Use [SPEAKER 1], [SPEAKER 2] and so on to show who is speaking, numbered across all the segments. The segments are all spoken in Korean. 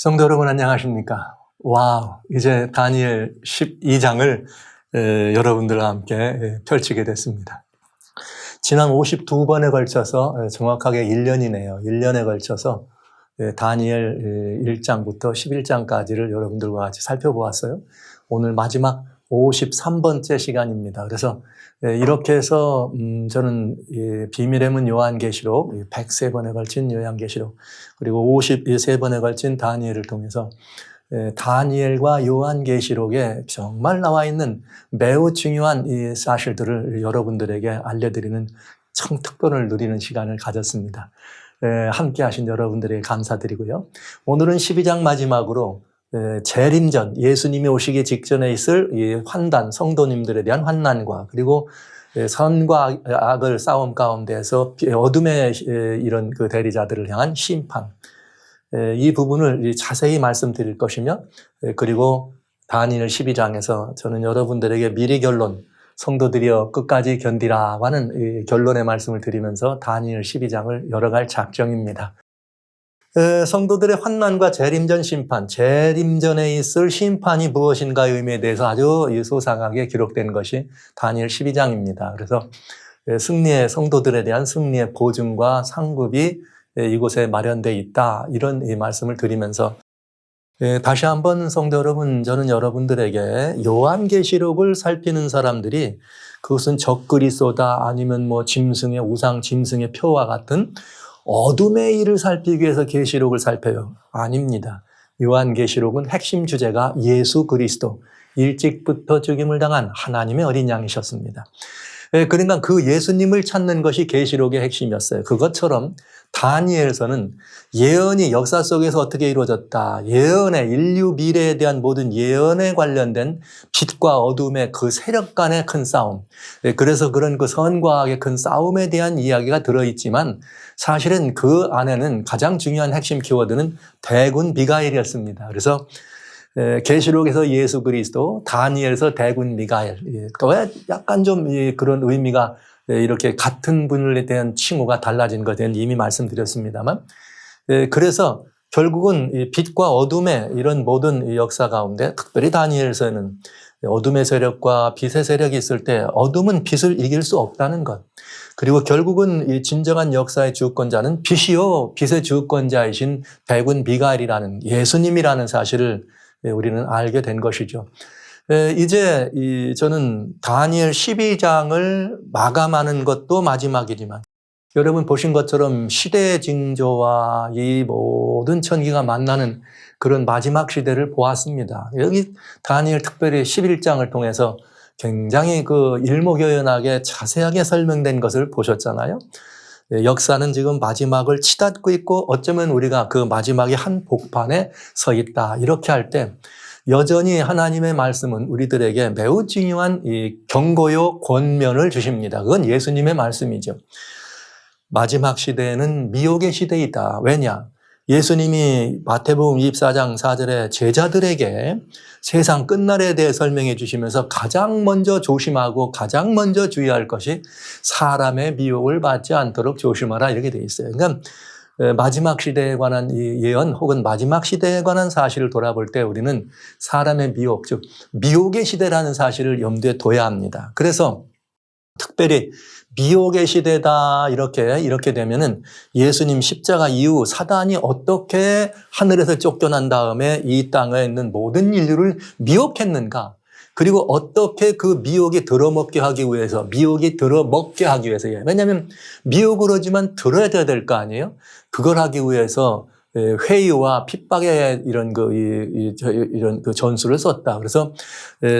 [SPEAKER 1] 성도 여러분 안녕하십니까? 와우, 이제 다니엘 12장을 여러분들과 함께 펼치게 됐습니다. 지난 52번에 걸쳐서 정확하게 1년이네요. 1년에 걸쳐서 다니엘 1장부터 11장까지를 여러분들과 같이 살펴보았어요. 오늘 마지막 53번째 시간입니다. 그래서 이렇게 해서 저는 비밀의 문 요한계시록 103번에 걸친 요한계시록 그리고 53번에 걸친 다니엘을 통해서 다니엘과 요한계시록에 정말 나와 있는 매우 중요한 이 사실들을 여러분들에게 알려드리는 청특권을 누리는 시간을 가졌습니다. 함께 하신 여러분들에게 감사드리고요. 오늘은 12장 마지막으로 재림전, 예수님이 오시기 직전에 있을 이 환단, 성도님들에 대한 환난과 그리고 선과 악을 싸움 가운데서 어둠의 이런 그 대리자들을 향한 심판, 이 부분을 자세히 말씀드릴 것이며, 그리고 다니엘 12장에서 저는 여러분들에게 미리 결론, 성도들이여 끝까지 견디라고 하는 이 결론의 말씀을 드리면서 다니엘 12장을 열어갈 작정입니다. 성도들의 환난과 재림전 심판, 재림전에 있을 심판이 무엇인가의 의미에 대해서 아주 소상하게 기록된 것이 다니엘 12장입니다. 그래서 승리의 성도들에 대한 승리의 보증과 상급이 이곳에 마련되어 있다, 이런 이 말씀을 드리면서 다시 한번 성도 여러분, 저는 여러분들에게 요한계시록을 살피는 사람들이 그것은 적그리스도다 아니면 뭐 짐승의 우상 짐승의 표와 같은 어둠의 일을 살피기 위해서 계시록을 살펴요. 아닙니다. 요한계시록은 핵심 주제가 예수 그리스도, 일찍부터 죽임을 당한 하나님의 어린 양이셨습니다. 그러니까 그 예수님을 찾는 것이 계시록의 핵심이었어요. 그것처럼 다니엘서는 예언이 역사 속에서 어떻게 이루어졌다, 예언의 인류 미래에 대한 모든 예언에 관련된 빛과 어둠의 그 세력 간의 큰 싸움, 그래서 그런 그 선과 악의 큰 싸움에 대한 이야기가 들어있지만 사실은 그 안에는 가장 중요한 핵심 키워드는 대군 미가엘이었습니다. 그래서 계시록에서 예수 그리스도, 다니엘에서 대군 미가엘. 왜 약간 좀 그런 의미가 이렇게 같은 분에 대한 칭호가 달라진 것에 대한 이미 말씀드렸습니다만, 그래서 결국은 빛과 어둠의 이런 모든 역사 가운데 특별히 다니엘서는 어둠의 세력과 빛의 세력이 있을 때 어둠은 빛을 이길 수 없다는 것, 그리고 결국은 이 진정한 역사의 주권자는 빛이요 빛의 주권자이신 대군 미가엘이라는 예수님이라는 사실을 우리는 알게 된 것이죠. 이제 저는 다니엘 12장을 마감하는 것도 마지막이지만 여러분 보신 것처럼 시대의 징조와 이 모든 천기가 만나는 그런 마지막 시대를 보았습니다. 여기 다니엘 특별히 11장을 통해서 굉장히 그 일목요연하게 자세하게 설명된 것을 보셨잖아요. 역사는 지금 마지막을 치닫고 있고 어쩌면 우리가 그 마지막의 한 복판에 서 있다, 이렇게 할 때 여전히 하나님의 말씀은 우리들에게 매우 중요한 이 경고요 권면을 주십니다. 그건 예수님의 말씀이죠. 마지막 시대에는 미혹의 시대이다. 왜냐? 예수님이 마태복음 24장 4절에 제자들에게 세상 끝날에 대해 설명해 주시면서 가장 먼저 조심하고 가장 먼저 주의할 것이 사람의 미혹을 받지 않도록 조심하라, 이렇게 되어 있어요. 그러니까 마지막 시대에 관한 이 예언 혹은 마지막 시대에 관한 사실을 돌아볼 때 우리는 사람의 미혹, 즉 미혹의 시대라는 사실을 염두에 둬야 합니다. 그래서 특별히 미혹의 시대다 이렇게 되면은 예수님 십자가 이후 사단이 어떻게 하늘에서 쫓겨난 다음에 이 땅에 있는 모든 인류를 미혹했는가, 그리고 어떻게 그 미혹이 들어먹게 하기 위해서, 왜냐하면 미혹을 하지만 들어야 될 거 아니에요? 그걸 하기 위해서 회의와 핍박의 이런 그 전술을 썼다. 그래서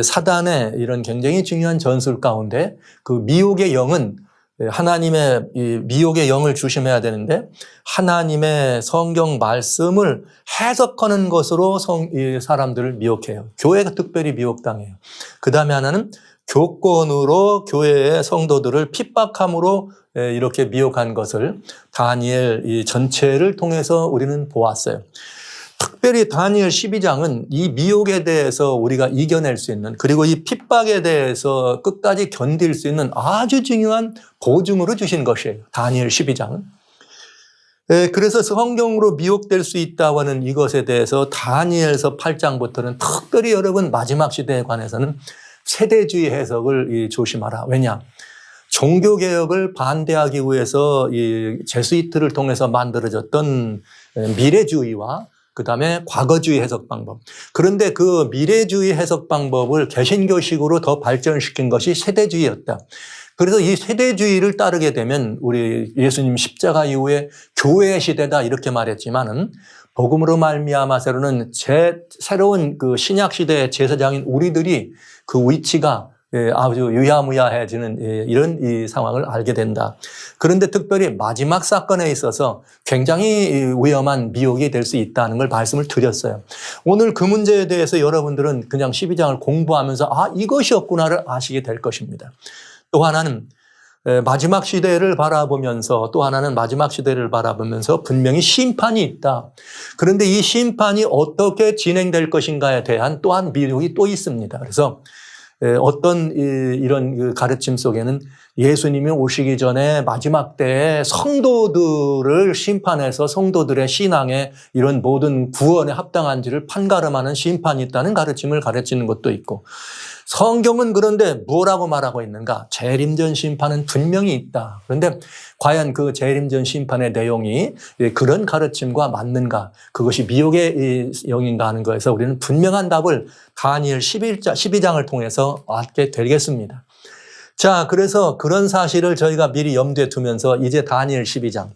[SPEAKER 1] 사단의 이런 굉장히 중요한 전술 가운데 그 미혹의 영은, 하나님의 이 미혹의 영을 조심해야 되는데 하나님의 성경 말씀을 해석하는 것으로 사람들을 미혹해요. 교회가 특별히 미혹당해요. 그 다음에 하나는 교권으로 교회의 성도들을 핍박함으로 이렇게 미혹한 것을 다니엘 이 전체를 통해서 우리는 보았어요. 특별히 다니엘 12장은 이 미혹에 대해서 우리가 이겨낼 수 있는, 그리고 이 핍박에 대해서 끝까지 견딜 수 있는 아주 중요한 보증으로 주신 것이에요. 다니엘 12장은. 그래서 성경으로 미혹될 수 있다고 하는 이것에 대해서 다니엘서 8장부터는 특별히 여러분 마지막 시대에 관해서는 세대주의 해석을 조심하라. 왜냐? 종교개혁을 반대하기 위해서 이 제수이트를 통해서 만들어졌던 미래주의와 그다음에 과거주의 해석 방법. 그런데 그 미래주의 해석 방법을 개신교식으로 더 발전시킨 것이 세대주의였다. 그래서 이 세대주의를 따르게 되면 우리 예수님 십자가 이후에 교회의 시대다 이렇게 말했지만은 복음으로 말미암아서는 새로운 그 신약 시대의 제사장인 우리들이 그 위치가 아주 유야무야해지는 이런 이 상황을 알게 된다. 그런데 특별히 마지막 사건에 있어서 굉장히 위험한 미혹이 될 수 있다는 걸 말씀을 드렸어요. 오늘 그 문제에 대해서 여러분들은 그냥 12장을 공부하면서 이것이었구나를 아시게 될 것입니다. 또 하나는 마지막 시대를 바라보면서 분명히 심판이 있다. 그런데 이 심판이 어떻게 진행될 것인가에 대한 또한 미혹이 또 있습니다. 그래서 어떤 이런 가르침 속에는 예수님이 오시기 전에 마지막 때에 성도들을 심판해서 성도들의 신앙에 이런 모든 구원에 합당한지를 판가름하는 심판이 있다는 가르침을 가르치는 것도 있고, 성경은 그런데 뭐라고 말하고 있는가? 재림전 심판은 분명히 있다. 그런데 과연 그 재림전 심판의 내용이 그런 가르침과 맞는가? 그것이 미혹의 영인가 하는 거에서 우리는 분명한 답을 다니엘 12장을 통해서 얻게 되겠습니다. 자, 그래서 그런 사실을 저희가 미리 염두에 두면서 이제 다니엘 12장.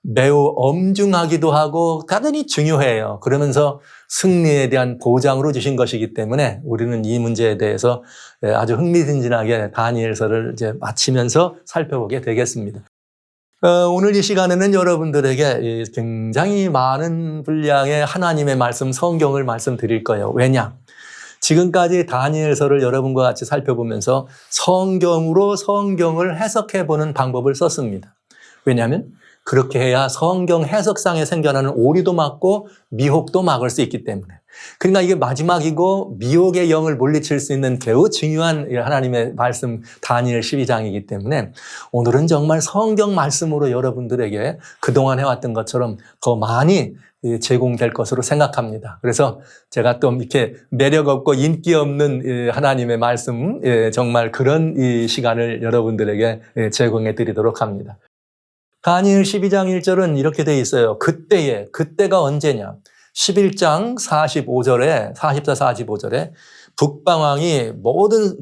[SPEAKER 1] 매우 엄중하기도 하고 당연히 중요해요. 그러면서 승리에 대한 보장으로 주신 것이기 때문에 우리는 이 문제에 대해서 아주 흥미진진하게 다니엘서를 이제 마치면서 살펴보게 되겠습니다. 오늘 이 시간에는 여러분들에게 굉장히 많은 분량의 하나님의 말씀, 성경을 말씀드릴 거예요. 왜냐? 지금까지 다니엘서를 여러분과 같이 살펴보면서 성경으로 성경을 해석해보는 방법을 썼습니다. 왜냐하면 그렇게 해야 성경 해석상에 생겨나는 오류도 막고 미혹도 막을 수 있기 때문에. 그러니까 이게 마지막이고 미혹의 영을 물리칠 수 있는 매우 중요한 하나님의 말씀 다니엘 12장이기 때문에 오늘은 정말 성경 말씀으로 여러분들에게 그동안 해왔던 것처럼 더 많이 제공될 것으로 생각합니다. 그래서 제가 또 이렇게 매력 없고 인기 없는 하나님의 말씀, 정말 그런 이 시간을 여러분들에게 제공해 드리도록 합니다. 다니엘 12장 1절은 이렇게 돼 있어요. 그때가 언제냐? 11장 44, 45절에 북방왕이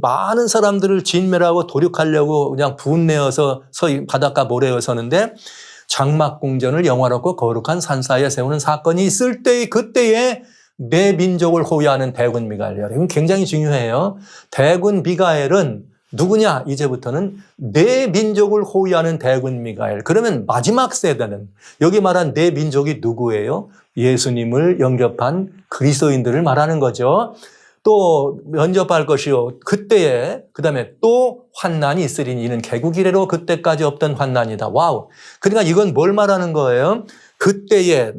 [SPEAKER 1] 많은 사람들을 진멸하고 도륙하려고 그냥 분내어서 바닷가 모래에 서는데 장막궁전을 영화롭고 거룩한 산사이에 세우는 사건이 있을 때의 그때에 내 민족을 호위하는 대군 미가엘. 이건 굉장히 중요해요. 대군 미가엘은 누구냐? 이제부터는 내 민족을 호위하는 대군 미가엘. 그러면 마지막 세대는 여기 말한 내 민족이 누구예요? 예수님을 영접한 그리스도인들을 말하는 거죠. 또 면접할 것이요. 그때에 그다음에 또 환난이 있으리니 이는 개국 이래로 그때까지 없던 환난이다. 와우. 그러니까 이건 뭘 말하는 거예요? 그때에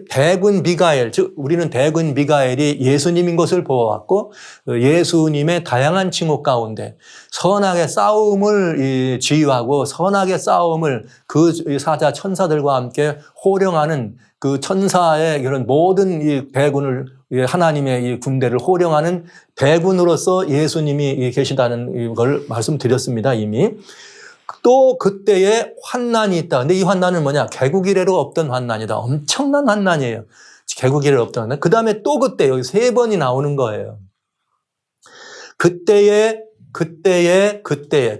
[SPEAKER 1] 대군 미가엘, 즉 우리는 대군 미가엘이 예수님인 것을 보아왔고 예수님의 다양한 칭호 가운데 선악의 싸움을 지휘하고 선악의 싸움을 그 사자 천사들과 함께 호령하는 그 천사의 그런 모든 이 대군을 하나님의 이 군대를 호령하는 대군으로서 예수님이 계시다는 걸 말씀드렸습니다, 이미. 또 그때에 환난이 있다. 근데 이 환난은 뭐냐? 개국 이래로 없던 환난이다. 엄청난 환난이에요. 개국 이래로 없던 환난. 그 다음에 또 그때 여기 3번이 나오는 거예요. 그때에.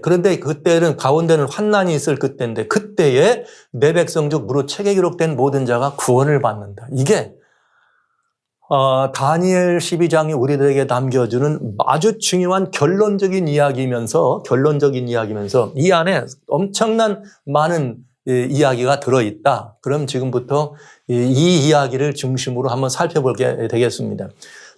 [SPEAKER 1] 그런데 그때는 가운데는 환난이 있을 그때인데 그때에 내 백성 중 무릇 책에 기록된 모든 자가 구원을 받는다. 이게 다니엘 12장이 우리들에게 남겨주는 아주 중요한 결론적인 이야기면서 이 안에 엄청난 많은 이야기가 들어있다. 그럼 지금부터 이 이야기를 중심으로 한번 살펴보게 되겠습니다.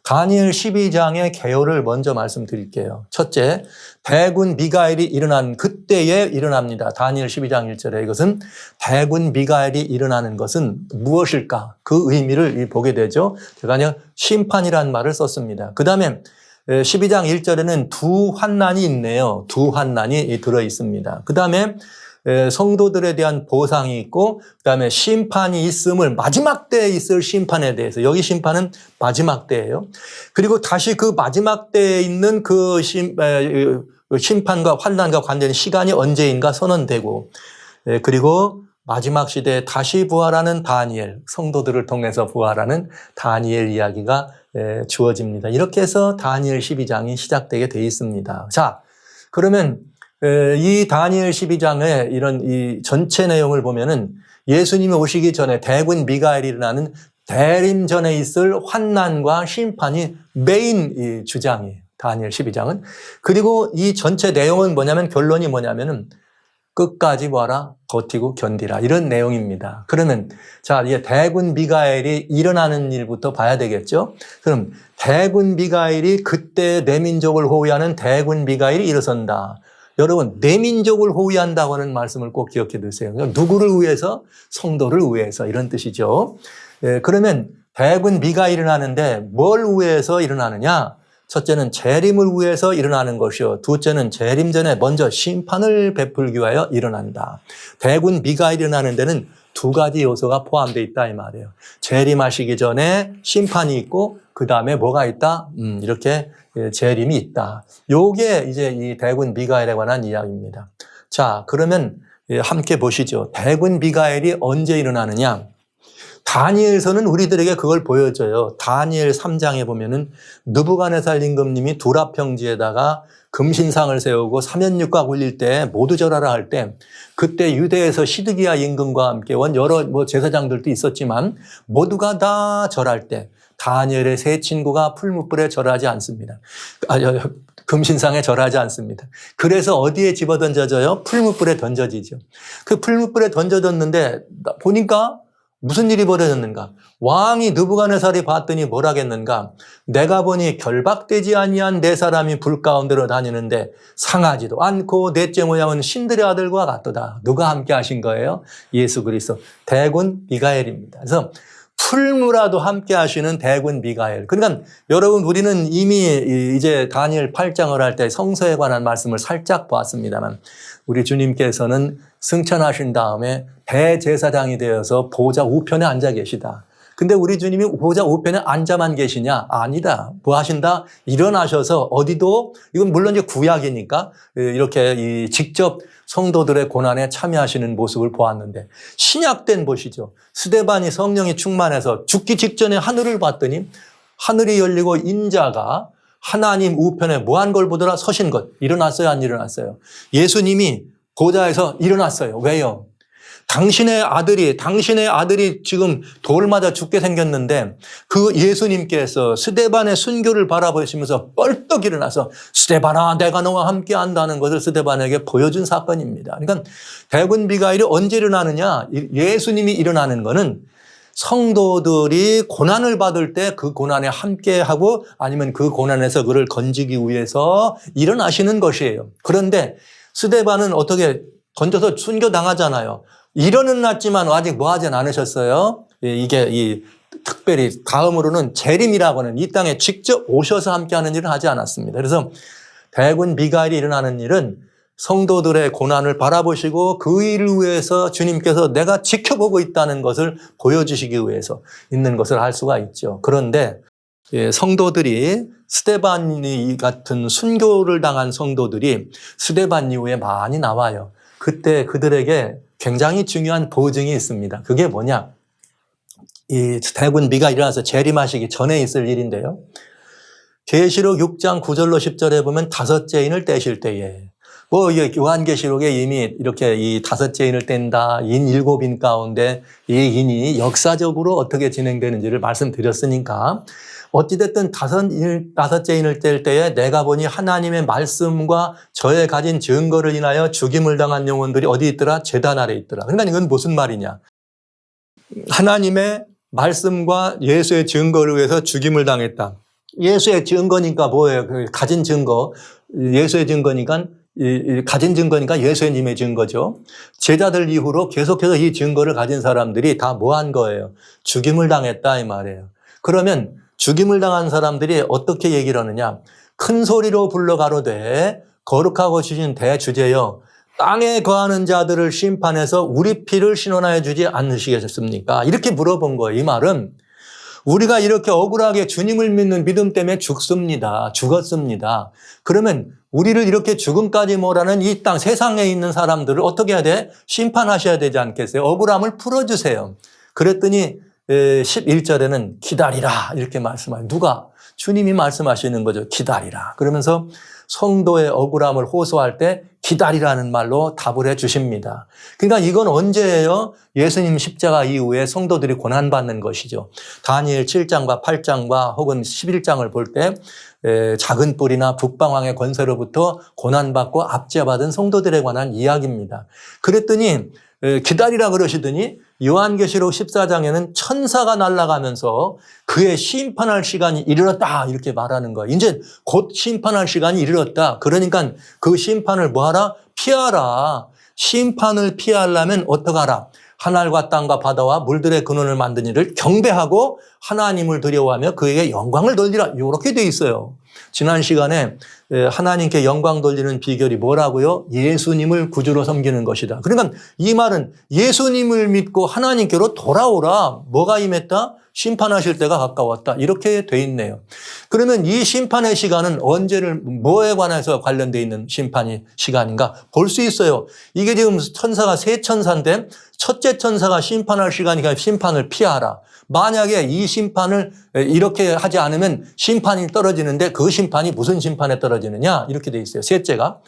[SPEAKER 1] 다니엘 12장의 개요를 먼저 말씀드릴게요. 첫째, 대군 미가엘이 일어난 그때에 일어납니다. 다니엘 12장 1절에 이것은 대군 미가엘이 일어나는 것은 무엇일까? 그 의미를 보게 되죠. 제가 그냥 심판이라는 말을 썼습니다. 그 다음에 12장 1절에는 두 환난이 있네요. 두 환난이 들어 있습니다. 그 다음에 성도들에 대한 보상이 있고 그다음에 심판이 있음을 마지막 때에 있을 심판에 대해서 여기 심판은 마지막 때예요. 그리고 다시 그 마지막 때에 있는 그 심판과 환난과 관련된 시간이 언제인가 선언되고 그리고 마지막 시대에 다시 부활하는 다니엘, 성도들을 통해서 부활하는 다니엘 이야기가 주어집니다. 이렇게 해서 다니엘 12장이 시작되게 되어 있습니다. 자, 그러면 이 다니엘 12장의 이런 이 전체 내용을 보면은 예수님이 오시기 전에 대군 미가엘이라는 대림 전에 있을 환난과 심판이 메인 주장이에요. 다니엘 12장은. 그리고 이 전체 내용은 뭐냐면 결론이 뭐냐면은 끝까지 뭐하라? 버티고 견디라. 이런 내용입니다. 그러면 자, 이제 대군 미가엘이 일어나는 일부터 봐야 되겠죠? 그럼 대군 미가엘이 그때 내 민족을 호위하는 대군 미가엘이 일어선다. 여러분, 내 민족을 호위한다고 하는 말씀을 꼭 기억해 두세요. 누구를 위해서? 성도를 위해서. 이런 뜻이죠. 그러면 대군 미가엘이 일어나는데 뭘 위해서 일어나느냐? 첫째는 재림을 위해서 일어나는 것이요. 둘째는 재림 전에 먼저 심판을 베풀기 위하여 일어난다. 대군 미가엘이 일어나는 데는 두 가지 요소가 포함되어 있다 이 말이에요. 재림하시기 전에 심판이 있고 그 다음에 뭐가 있다? 이렇게 재림이 있다. 요게 이제 이 대군 미가엘에 관한 이야기입니다. 자, 그러면 함께 보시죠. 대군 미가엘이 언제 일어나느냐? 다니엘서는 우리들에게 그걸 보여줘요. 다니엘 3장에 보면은 느부갓네살 임금님이 두라 평지에다가 금신상을 세우고 사면육과 굴릴 때 모두 절하라 할 때 그때 유대에서 시드기야 임금과 함께 온 여러 제사장들도 있었지만 모두가 다 절할 때 다니엘의 세 친구가 풀무불에 절하지 않습니다. 금신상에 절하지 않습니다. 그래서 어디에 집어던져져요? 풀무불에 던져지죠. 그 풀무불에 던져졌는데 보니까 무슨 일이 벌어졌는가? 왕이 느부갓네살이 봤더니 뭐라겠는가? 내가 보니 결박되지 아니한 네 사람이 불 가운데로 다니는데 상하지도 않고 넷째 모양은 신들의 아들과 같도다. 누가 함께 하신 거예요? 예수 그리스도. 대군 미가엘입니다. 그래서 풀무라도 함께 하시는 대군 미가엘. 그러니까 여러분 우리는 이미 이제 다니엘 8장을 할 때 성서에 관한 말씀을 살짝 보았습니다만 우리 주님께서는 승천하신 다음에 대제사장이 되어서 보좌 우편에 앉아 계시다. 근데 우리 주님이 보좌 우편에 앉아만 계시냐? 아니다. 뭐 하신다? 일어나셔서 어디도, 이건 물론 이제 구약이니까 이렇게 직접 성도들의 고난에 참여하시는 모습을 보았는데 신약 때는 보시죠. 스데반이 성령이 충만해서 죽기 직전에 하늘을 봤더니 하늘이 열리고 인자가 하나님 우편에 뭐한 걸 보더라? 서신 것. 일어났어요? 안 일어났어요? 예수님이 보좌에서 일어났어요. 왜요? 당신의 아들이 지금 돌 맞아 죽게 생겼는데 그 예수님께서 스데반의 순교를 바라보시면서 뻘떡 일어나서 스데반아 내가 너와 함께 한다는 것을 스데반에게 보여준 사건입니다. 그러니까 대군 미가엘이 언제 일어나느냐? 예수님이 일어나는 것은 성도들이 고난을 받을 때 그 고난에 함께하고 아니면 그 고난에서 그를 건지기 위해서 일어나시는 것이에요. 그런데 스데반은 어떻게 던져서 순교당하잖아요. 일어났지만 아직 뭐 하진 않으셨어요. 이게 특별히 다음으로는 재림이라고 하는 이 땅에 직접 오셔서 함께하는 일은 하지 않았습니다. 그래서 대군 미가엘이 일어나는 일은 성도들의 고난을 바라보시고 그 일을 위해서 주님께서 내가 지켜보고 있다는 것을 보여주시기 위해서 있는 것을 알 수가 있죠. 그런데 성도들이 스데반 같은 순교를 당한 성도들이 스데반 이후에 많이 나와요. 그때 그들에게 굉장히 중요한 보증이 있습니다. 그게 뭐냐? 이 대군 미가 일어나서 재림하시기 전에 있을 일인데요. 계시록 6장 9절로 10절에 보면 다섯째 인을 떼실 때에 요한계시록에 이미 이렇게 이 다섯째 인을 뗀다. 인 7인 가운데 이 인이 역사적으로 어떻게 진행되는지를 말씀드렸으니까 어찌됐든 다섯째 인을 뗄 때에 내가 보니 하나님의 말씀과 저의 가진 증거를 인하여 죽임을 당한 영혼들이 어디 있더라? 제단 아래 있더라. 그러니까 이건 무슨 말이냐? 하나님의 말씀과 예수의 증거를 위해서 죽임을 당했다. 예수의 증거니까 뭐예요? 가진 증거. 예수의 증거니까 가진 증거니까 예수님의 증거죠. 제자들 이후로 계속해서 이 증거를 가진 사람들이 다 뭐 한 거예요? 죽임을 당했다 이 말이에요. 그러면 죽임을 당한 사람들이 어떻게 얘기를 하느냐? 큰 소리로 불러 가로되 거룩하고 주신 대주제여 땅에 거하는 자들을 심판해서 우리 피를 신원하여 주지 않으시겠습니까? 이렇게 물어본 거예요. 이 말은 우리가 이렇게 억울하게 주님을 믿는 믿음 때문에 죽었습니다. 그러면 우리를 이렇게 죽음까지 몰아는 이 땅 세상에 있는 사람들을 어떻게 해야 돼? 심판하셔야 되지 않겠어요? 억울함을 풀어주세요. 그랬더니 11절에는 기다리라 이렇게 말씀하세요. 누가? 주님이 말씀하시는 거죠. 기다리라. 그러면서 성도의 억울함을 호소할 때 기다리라는 말로 답을 해 주십니다. 그러니까 이건 언제예요? 예수님 십자가 이후에 성도들이 고난받는 것이죠. 다니엘 7장과 8장과 혹은 11장을 볼 때 작은 뿔이나 북방왕의 권세로부터 고난받고 압제받은 성도들에 관한 이야기입니다. 그랬더니 기다리라 그러시더니 요한계시록 14장에는 천사가 날아가면서 그의 심판할 시간이 이르렀다 이렇게 말하는 거예요. 이제 곧 심판할 시간이 이르렀다. 그러니까 그 심판을 뭐하라? 피하라. 심판을 피하려면 어떡하라? 하늘과 땅과 바다와 물들의 근원을 만든 이를 경배하고 하나님을 두려워하며 그에게 영광을 돌리라. 이렇게 돼 있어요. 지난 시간에 하나님께 영광 돌리는 비결이 뭐라고요? 예수님을 구주로 섬기는 것이다. 그러니까 이 말은 예수님을 믿고 하나님께로 돌아오라. 뭐가 임했다? 심판하실 때가 가까웠다. 이렇게 돼 있네요. 그러면 이 심판의 시간은 언제를 뭐에 관해서 관련되어 있는 심판의 시간인가? 볼 수 있어요. 이게 지금 천사가 세 천사인데 첫째 천사가 심판할 시간이니까 심판을 피하라. 만약에 이 심판을 이렇게 하지 않으면 심판이 떨어지는데 그 심판이 무슨 심판에 떨어지느냐? 이렇게 돼 있어요. 셋째가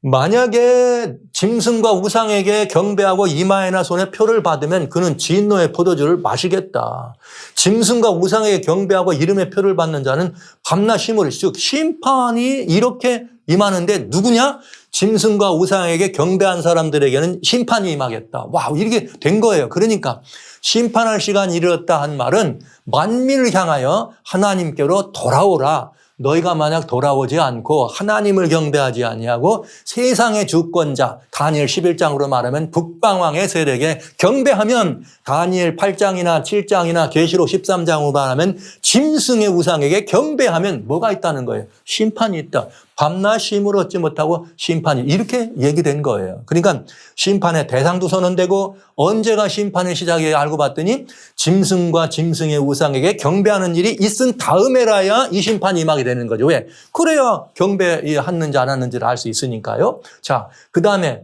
[SPEAKER 1] 만약에 짐승과 우상에게 경배하고 이마에나 손에 표를 받으면 그는 진노의 포도주를 마시겠다. 짐승과 우상에게 경배하고 이름의 표를 받는 자는 밤낮 힘을 즉 심판이 이렇게 임하는데 누구냐? 짐승과 우상에게 경배한 사람들에게는 심판이 임하겠다. 와, 이렇게 된 거예요. 그러니까 심판할 시간이 이르렀다 한 말은 만민을 향하여 하나님께로 돌아오라. 너희가 만약 돌아오지 않고 하나님을 경배하지 아니하고 세상의 주권자 다니엘 11장으로 말하면 북방왕의 세력에 경배하면 다니엘 8장이나 7장이나 계시록 13장으로 말하면 짐승의 우상에게 경배하면 뭐가 있다는 거예요? 심판이 있다. 밤낮 쉼을 얻지 못하고 심판이 이렇게 얘기된 거예요. 그러니까 심판의 대상도 선언되고 언제가 심판의 시작이 알고 봤더니 짐승과 짐승의 우상에게 경배하는 일이 있은 다음에라야 이 심판이 임하게 되는 거죠. 왜? 그래야 경배했는지 안 했는지를 알 수 있으니까요. 자, 그 다음에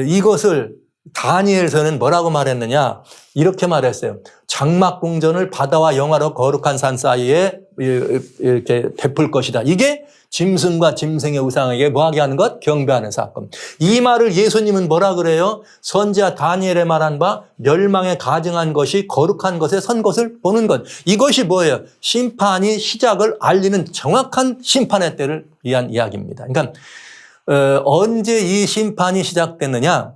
[SPEAKER 1] 이것을 다니엘서는 뭐라고 말했느냐? 이렇게 말했어요. 장막궁전을 바다와 영화로 거룩한 산 사이에 이렇게 베풀 것이다. 이게 짐승과 짐승의 우상에게 뭐하게 하는 것? 경배하는 사건. 이 말을 예수님은 뭐라 그래요? 선지자 다니엘에 말한 바 멸망에 가증한 것이 거룩한 것에 선 것을 보는 것. 이것이 뭐예요? 심판이 시작을 알리는 정확한 심판의 때를 위한 이야기입니다. 그러니까 언제 이 심판이 시작됐느냐?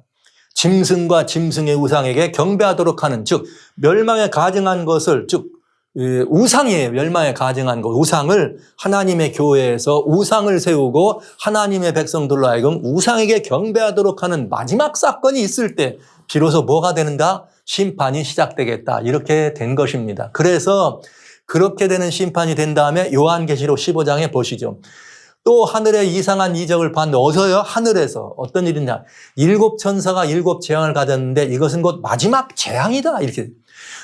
[SPEAKER 1] 짐승과 짐승의 우상에게 경배하도록 하는 즉 멸망에 가증한 것을 즉 우상이에요. 멸망에 가증한 것. 우상을 하나님의 교회에서 우상을 세우고 하나님의 백성들로 하여금 우상에게 경배하도록 하는 마지막 사건이 있을 때 비로소 뭐가 되는가? 심판이 시작되겠다. 이렇게 된 것입니다. 그래서 그렇게 되는 심판이 된 다음에 요한계시록 15장에 보시죠. 또 하늘에 이상한 이적을 봤는데 어서요? 하늘에서 어떤 일이냐? 7천사가 7재앙을 가졌는데 이것은 곧 마지막 재앙이다. 이렇게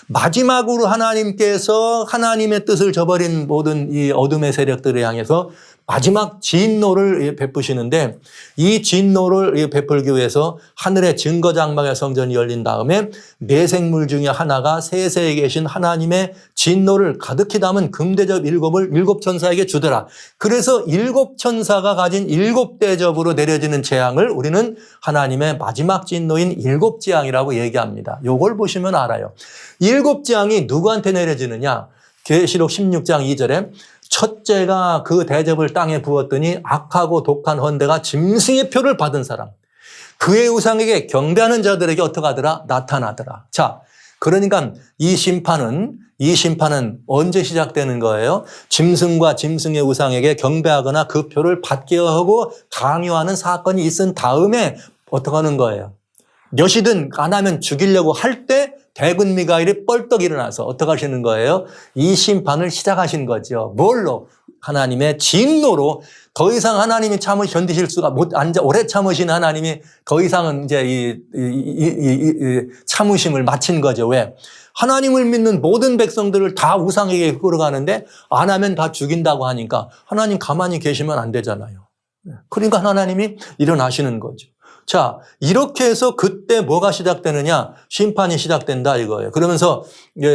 [SPEAKER 1] 마지막으로 하나님께서 하나님의 뜻을 저버린 모든 이 어둠의 세력들을 향해서 마지막 진노를 베푸시는데 이 진노를 베풀기 위해서 하늘의 증거장막의 성전이 열린 다음에 네 생물 중에 하나가 세세에 계신 하나님의 진노를 가득히 담은 금대접 7을 7천사에게 주더라. 그래서 7천사가 가진 7대접으로 내려지는 재앙을 우리는 하나님의 마지막 진노인 7재앙이라고 얘기합니다. 이걸 보시면 알아요. 7재앙이 누구한테 내려지느냐? 계시록 16장 2절에 첫째가 그 대접을 땅에 부었더니 악하고 독한 헌대가 짐승의 표를 받은 사람. 그의 우상에게 경배하는 자들에게 어떻게 하더라? 나타나더라. 자, 그러니까 이 심판은 언제 시작되는 거예요? 짐승과 짐승의 우상에게 경배하거나 그 표를 받게 하고 강요하는 사건이 있은 다음에 어떻게 하는 거예요? 몇이든 안 하면 죽이려고 할 때 대군 미가엘이 뻘떡 일어나서 어떻게 하시는 거예요? 이 심판을 시작하신 거죠. 뭘로? 하나님의 진노로 더 이상 하나님이 참을 견디실 수가 못 앉아 오래 참으신 하나님이 더 이상은 이제 이 참으심을 마친 거죠. 왜? 하나님을 믿는 모든 백성들을 다 우상에게 끌어가는데 안 하면 다 죽인다고 하니까 하나님 가만히 계시면 안 되잖아요. 그러니까 하나님이 일어나시는 거죠. 자, 이렇게 해서 그때 뭐가 시작되느냐? 심판이 시작된다 이거예요. 그러면서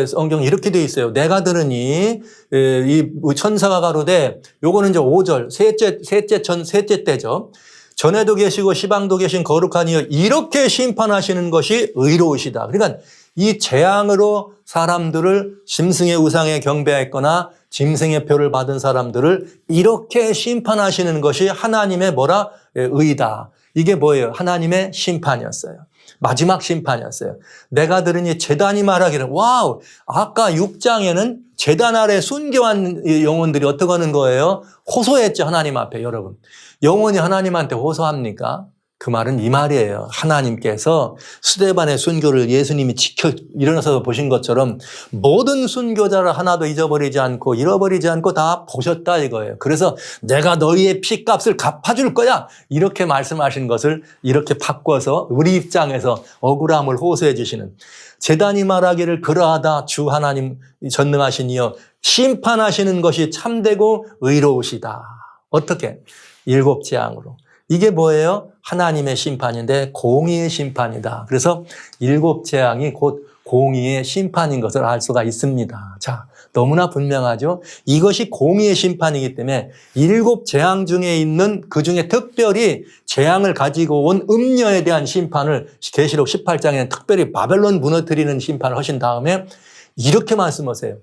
[SPEAKER 1] 성경 이렇게 돼 있어요. 내가 들으니 이 천사가 가로되, 요거는 이제 5절 셋째 때죠. 전에도 계시고 시방도 계신 거룩한 이여 이렇게 심판하시는 것이 의로우시다. 그러니까 이 재앙으로 사람들을 짐승의 우상에 경배했거나 짐승의 표를 받은 사람들을 이렇게 심판하시는 것이 하나님의 뭐라? 의다. 이게 뭐예요? 하나님의 심판이었어요. 마지막 심판이었어요. 내가 들으니 제단이 말하기를, 와우, 아까 6장에는 제단 아래 순교한 영혼들이 어떻게 하는 거예요? 호소했죠, 하나님 앞에. 여러분, 영혼이 하나님한테 호소합니까? 그 말은 이 말이에요. 하나님께서 스데반의 순교를 예수님이 지켜 일어나서 보신 것처럼 모든 순교자를 하나도 잊어버리지 않고 잃어버리지 않고 다 보셨다 이거예요. 그래서 내가 너희의 피값을 갚아줄 거야. 이렇게 말씀하신 것을 이렇게 바꿔서 우리 입장에서 억울함을 호소해 주시는, 제단이 말하기를 그러하다 주 하나님 전능하신 이여 심판하시는 것이 참되고 의로우시다. 어떻게? 7 재앙으로. 이게 뭐예요? 하나님의 심판인데 공의의 심판이다. 그래서 7 재앙이 곧 공의의 심판인 것을 알 수가 있습니다. 자, 너무나 분명하죠? 이것이 공의의 심판이기 때문에 7 재앙 중에 있는 그 중에 특별히 재앙을 가지고 온 음녀에 대한 심판을 계시록 18장에는 특별히 바벨론 무너뜨리는 심판을 하신 다음에 이렇게 말씀하세요.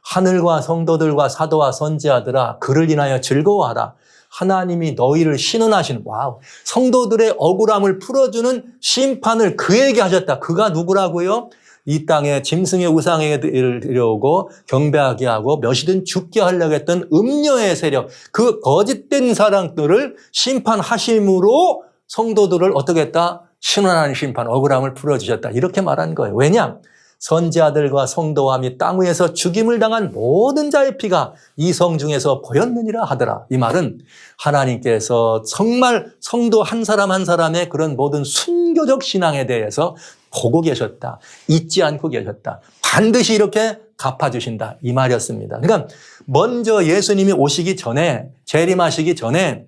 [SPEAKER 1] 하늘과 성도들과 사도와 선지자들아 그를 인하여 즐거워하라. 하나님이 너희를 신원하시는, 와우, 성도들의 억울함을 풀어주는 심판을 그에게 하셨다. 그가 누구라고요? 이 땅에 짐승의 우상에게 들여오고 경배하게 하고 몇이든 죽게 하려고 했던 음녀의 세력, 그 거짓된 사람들을 심판하심으로 성도들을 어떻게 했다? 신원하는 심판, 억울함을 풀어주셨다. 이렇게 말한 거예요. 왜냐? 선지자들과 성도와 및 땅 위에서 죽임을 당한 모든 자의 피가 이 성 중에서 보였느니라 하더라. 이 말은 하나님께서 정말 성도 한 사람 한 사람의 그런 모든 순교적 신앙에 대해서 보고 계셨다. 잊지 않고 계셨다. 반드시 이렇게 갚아주신다. 이 말이었습니다. 그러니까 먼저 예수님이 오시기 전에, 재림하시기 전에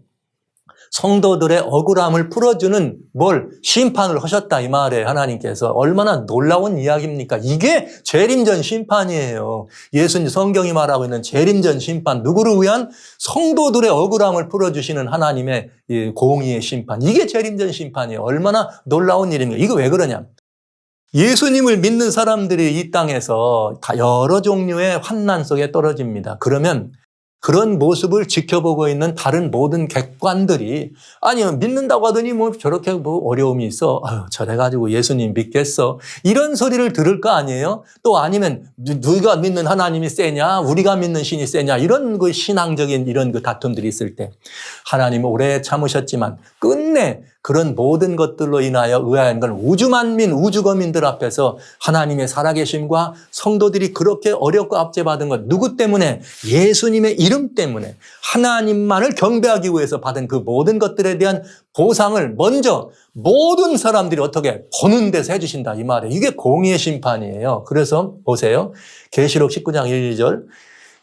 [SPEAKER 1] 성도들의 억울함을 풀어주는 심판을 하셨다 이 말이에요. 하나님께서. 얼마나 놀라운 이야기입니까? 이게 재림전 심판이에요. 예수님 성경이 말하고 있는 재림전 심판. 누구를 위한? 성도들의 억울함을 풀어주시는 하나님의 공의의 심판. 이게 재림전 심판이에요. 얼마나 놀라운 일입니까? 이거 왜 그러냐? 예수님을 믿는 사람들이 이 땅에서 다 여러 종류의 환난 속에 떨어집니다. 그러면 그런 모습을 지켜보고 있는 다른 모든 객관들이, 아니 믿는다고 하더니 뭐 저렇게 뭐 어려움이 있어, 아유 저래가지고 예수님 믿겠어, 이런 소리를 들을 거 아니에요? 또 아니면 누가 믿는 하나님이 세냐, 우리가 믿는 신이 세냐, 이런 그 신앙적인 이런 그 다툼들이 있을 때 하나님은 오래 참으셨지만 끝내 그런 모든 것들로 인하여 의아한 건 우주만민, 우주거민들 앞에서 하나님의 살아계심과 성도들이 그렇게 어렵고 압제받은 것, 누구 때문에? 예수님의 이름 때문에, 하나님만을 경배하기 위해서 받은 그 모든 것들에 대한 보상을 먼저 모든 사람들이 어떻게 보는 데서 해주신다 이 말이에요. 이게 공의의 심판이에요. 그래서 보세요. 계시록 19장 1, 2절.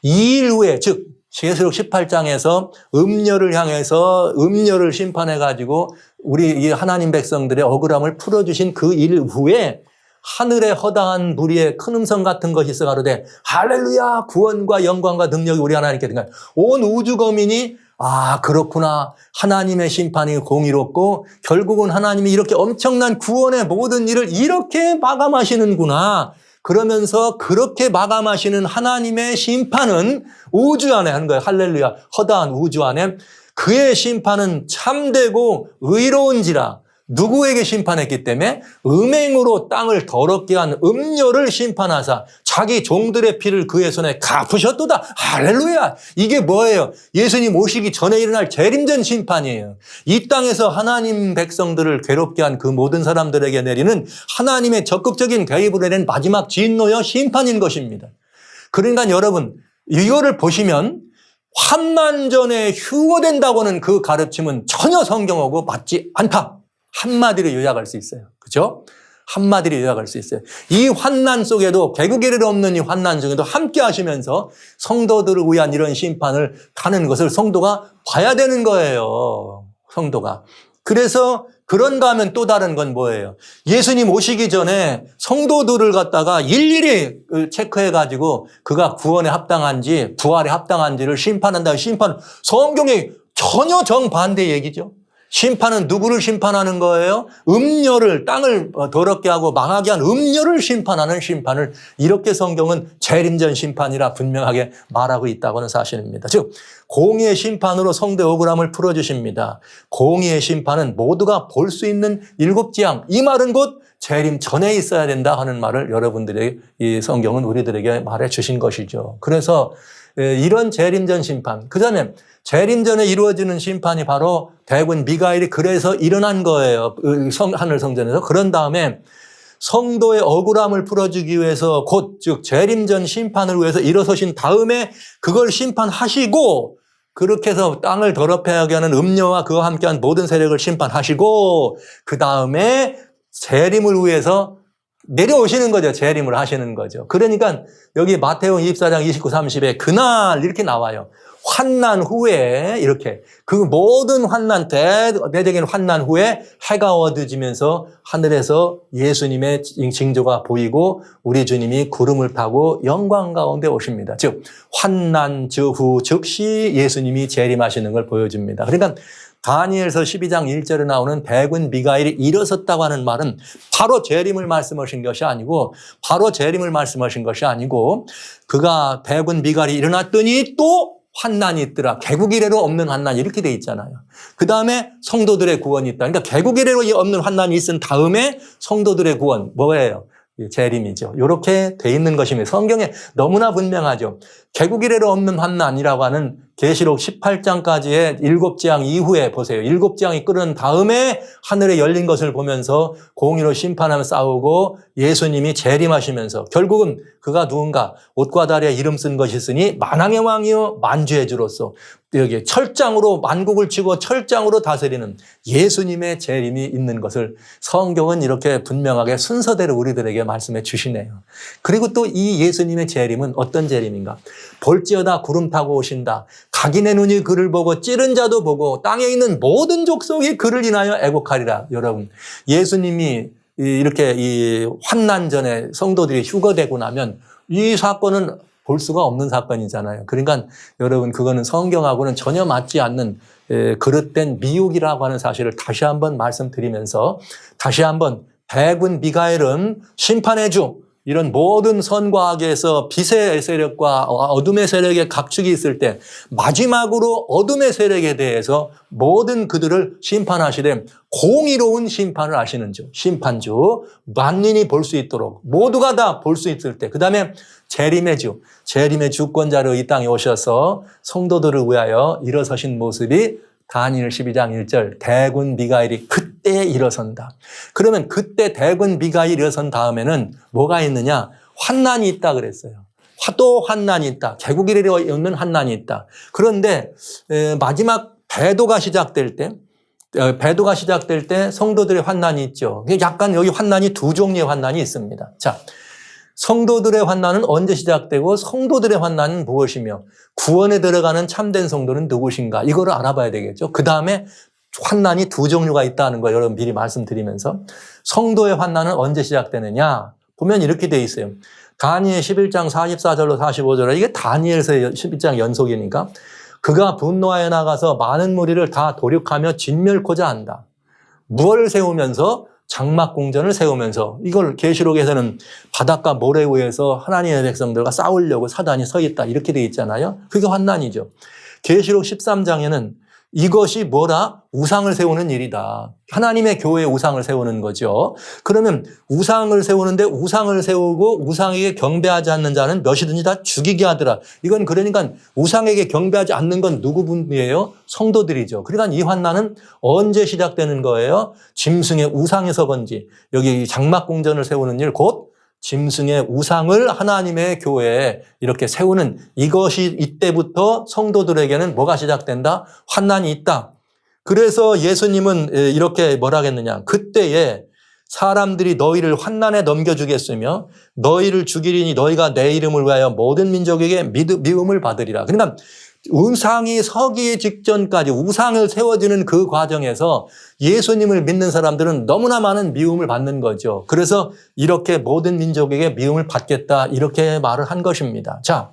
[SPEAKER 1] 2일 후에, 즉 계시록 18장에서 음녀를 향해서 음녀를 심판해가지고 우리 이 하나님 백성들의 억울함을 풀어주신 그 일 후에 하늘에 허다한 무리의 큰 음성 같은 것이 있어 가로되 할렐루야, 구원과 영광과 능력이 우리 하나님께 등간. 온 우주 거민이 아 그렇구나, 하나님의 심판이 공의롭고 결국은 하나님이 이렇게 엄청난 구원의 모든 일을 이렇게 마감하시는구나. 그러면서 그렇게 마감하시는 하나님의 심판은 우주 안에 하는 거예요. 할렐루야, 허다한 우주 안에 그의 심판은 참되고 의로운지라. 누구에게 심판했기 때문에? 음행으로 땅을 더럽게 한 음녀를 심판하사 자기 종들의 피를 그의 손에 갚으셨도다. 할렐루야. 이게 뭐예요? 예수님 오시기 전에 일어날 재림전 심판이에요. 이 땅에서 하나님 백성들을 괴롭게 한 그 모든 사람들에게 내리는 하나님의 적극적인 개입을 해낸 마지막 진노여 심판인 것입니다. 그러니까 여러분, 이거를 보시면 환난전에 휴거된다고는 그 가르침은 전혀 성경하고 맞지 않다. 한마디로 요약할 수 있어요. 그죠? 한마디로 요약할 수 있어요. 이 환난 속에도 개구개를 없는 이 환난 중에도 함께 하시면서 성도들을 위한 이런 심판을 가는 것을 성도가 봐야 되는 거예요. 성도가. 그래서 그런가 하면 또 다른 건 뭐예요? 예수님 오시기 전에 성도들을 갖다가 일일이 체크해가지고 그가 구원에 합당한지 부활에 합당한지를 심판한다. 심판, 성경에 전혀 정반대 얘기죠. 심판은 누구를 심판하는 거예요? 음녀를, 땅을 더럽게 하고 망하게 한 음녀를 심판하는 심판을 이렇게 성경은 재림전 심판이라 분명하게 말하고 있다고 하는 사실입니다. 즉 공의의 심판으로 성도의 억울함을 풀어주십니다. 공의의 심판은 모두가 볼 수 있는 일곱 재앙, 이 말은 곧 재림 전에 있어야 된다 하는 말을 여러분들에게 이 성경은 우리들에게 말해 주신 것이죠. 그래서 이런 재림전 심판, 그 다음에 재림전에 이루어지는 심판이 바로 대군 미가엘이 그래서 일어난 거예요. 하늘 성전에서. 그런 다음에 성도의 억울함을 풀어주기 위해서 곧 즉 재림전 심판을 위해서 일어서신 다음에 그걸 심판하시고 그렇게 해서 땅을 더럽혀하게 하는 음녀와 그와 함께한 모든 세력을 심판하시고 그 다음에 재림을 위해서 내려오시는 거죠. 재림을 하시는 거죠. 그러니까 여기 마태복음 24장 29, 30에 그날 이렇게 나와요. 환난 후에 이렇게 그 모든 환난 대대적인 환난 후에 해가 어두워지면서 하늘에서 예수님의 징조가 보이고 우리 주님이 구름을 타고 영광 가운데 오십니다. 즉 환난 후 즉시 예수님이 재림하시는 걸 보여줍니다. 그러니까 다니엘서 12장 1절에 나오는 대군 미가엘이 일어섰다고 하는 말은 바로 재림을 말씀하신 것이 아니고 그가 대군 미가엘이 일어났더니 또 환난이 있더라. 개국 이래로 없는 환난 이렇게 돼 있잖아요. 그 다음에 성도들의 구원이 있다. 그러니까 개국 이래로 없는 환난이 있은 다음에 성도들의 구원 뭐예요? 재림이죠. 이렇게 돼 있는 것입니다. 성경에 너무나 분명하죠. 개국 이래로 없는 환난이라고 하는 계시록 18장까지의 7재앙 이후에 보세요. 7재앙이 끓은 다음에 하늘에 열린 것을 보면서 공의로 심판하며 싸우고 예수님이 재림하시면서 결국은 그가 누군가 옷과 다리에 이름 쓴 것이 있으니 만왕의 왕이요 만주의 주로서 여기 철장으로 만국을 치고 철장으로 다스리는 예수님의 재림이 있는 것을 성경은 이렇게 분명하게 순서대로 우리들에게 말씀해 주시네요. 그리고 또 이 예수님의 재림은 어떤 재림인가? 볼지어다 구름 타고 오신다. 각인의 눈이 그를 보고 찌른 자도 보고 땅에 있는 모든 족속이 그를 인하여 애곡하리라. 여러분, 예수님이 이렇게 이 환난 전에 성도들이 휴거되고 나면 이 사건은 볼 수가 없는 사건이잖아요. 그러니까 여러분 그거는 성경하고는 전혀 맞지 않는 그릇된 미혹이라고 하는 사실을 다시 한번 말씀드리면서 다시 한번 대군 미가엘은 심판의 주 이런 모든 선과 악에서 빛의 세력과 어둠의 세력의 각축이 있을 때 마지막으로 어둠의 세력에 대해서 모든 그들을 심판하시되 공의로운 심판을 하시는 주, 심판주, 만민이 볼 수 있도록 모두가 다 볼 수 있을 때 그 다음에 재림의 주, 재림의 주권자로 이 땅에 오셔서 성도들을 위하여 일어서신 모습이 다니엘 12장 1절 대군 미가엘이 그때 일어선다. 그러면 그때 대군 미가엘이 일어선 다음에는 뭐가 있느냐? 환난이 있다 그랬어요. 또 환난이 있다. 개국 이래에 없는 환난이 있다. 그런데 마지막 배도가 시작될 때 성도들의 환난이 있죠. 약간 여기 환난이 두 종류의 환난이 있습니다. 자, 성도들의 환난은 언제 시작되고 성도들의 환난은 무엇이며 구원에 들어가는 참된 성도는 누구신가 이거를 알아봐야 되겠죠. 그 다음에 환난이 두 종류가 있다는 거 여러분 미리 말씀드리면서 성도의 환난은 언제 시작되느냐 보면 이렇게 돼 있어요. 다니엘 11장 44절로 45절에 이게 다니엘서의 11장 연속이니까 그가 분노하여 나가서 많은 무리를 다 도륙하며 진멸코자 한다. 무엇을 세우면서 장막궁전을 세우면서 이걸 계시록에서는 바닷가 모래 위에서 하나님의 백성들과 싸우려고 사단이 서 있다 이렇게 돼 있잖아요. 그게 환난이죠. 계시록 13장에는 이것이 뭐라? 우상을 세우는 일이다. 하나님의 교회에 우상을 세우는 거죠. 그러면 우상을 세우는데 우상을 세우고 우상에게 경배하지 않는 자는 몇이든지 다 죽이게 하더라. 이건 그러니까 우상에게 경배하지 않는 건 누구분이에요? 성도들이죠. 그러니까 이 환난은 언제 시작되는 거예요? 짐승의 우상에서건지 여기 장막궁전을 세우는 일 곧 짐승의 우상을 하나님의 교회에 이렇게 세우는 이것이 이때부터 성도들에게는 뭐가 시작된다? 환난이 있다. 그래서 예수님은 이렇게 뭐라 하겠느냐. 그때에 사람들이 너희를 환난에 넘겨주겠으며 너희를 죽이리니 너희가 내 이름을 위하여 모든 민족에게 미움을 받으리라. 그러니까 우상이 서기 직전까지 우상을 세워지는 그 과정에서 예수님을 믿는 사람들은 너무나 많은 미움을 받는 거죠. 그래서 이렇게 모든 민족에게 미움을 받겠다 이렇게 말을 한 것입니다. 자,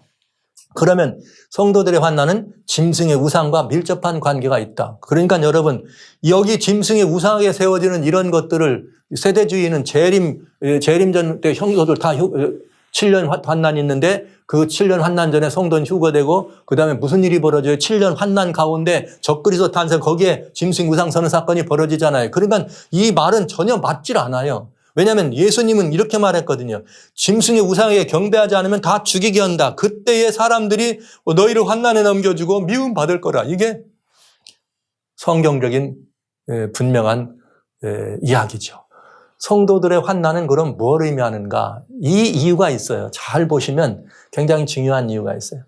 [SPEAKER 1] 그러면 성도들의 환난은 짐승의 우상과 밀접한 관계가 있다. 그러니까 여러분 여기 짐승의 우상에 세워지는 이런 것들을 세대주의는 재림전 때 형도들 다 7년 환난이 있는데 그 7년 환난 전에 성도는 휴거되고 그다음에 무슨 일이 벌어져요? 7년 환난 가운데 적그리스도 탄생 거기에 짐승 우상 서는 사건이 벌어지잖아요. 그러니까 이 말은 전혀 맞질 않아요. 왜냐하면 예수님은 이렇게 말했거든요. 짐승의 우상에게 경배하지 않으면 다 죽이게 한다. 그때의 사람들이 너희를 환난에 넘겨주고 미움받을 거라. 이게 성경적인 분명한 이야기죠. 성도들의 환난은 그럼 뭘 의미하는가? 이 이유가 있어요. 잘 보시면 굉장히 중요한 이유가 있어요.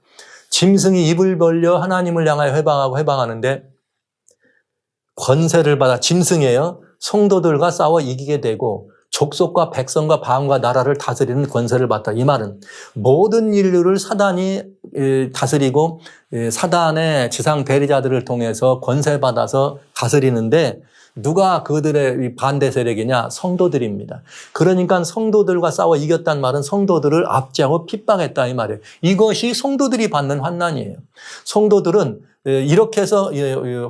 [SPEAKER 1] 짐승이 입을 벌려 하나님을 향하여 회방하는데 권세를 받아 짐승이에요. 성도들과 싸워 이기게 되고 족속과 백성과 방과 나라를 다스리는 권세를 받다. 이 말은 모든 인류를 사단이 다스리고 사단의 지상 대리자들을 통해서 권세받아서 다스리는데 누가 그들의 반대 세력이냐? 성도들입니다. 그러니까 성도들과 싸워 이겼단 말은 성도들을 압제하고 핍박했다 이 말이에요. 이것이 성도들이 받는 환난이에요. 성도들은 이렇게 해서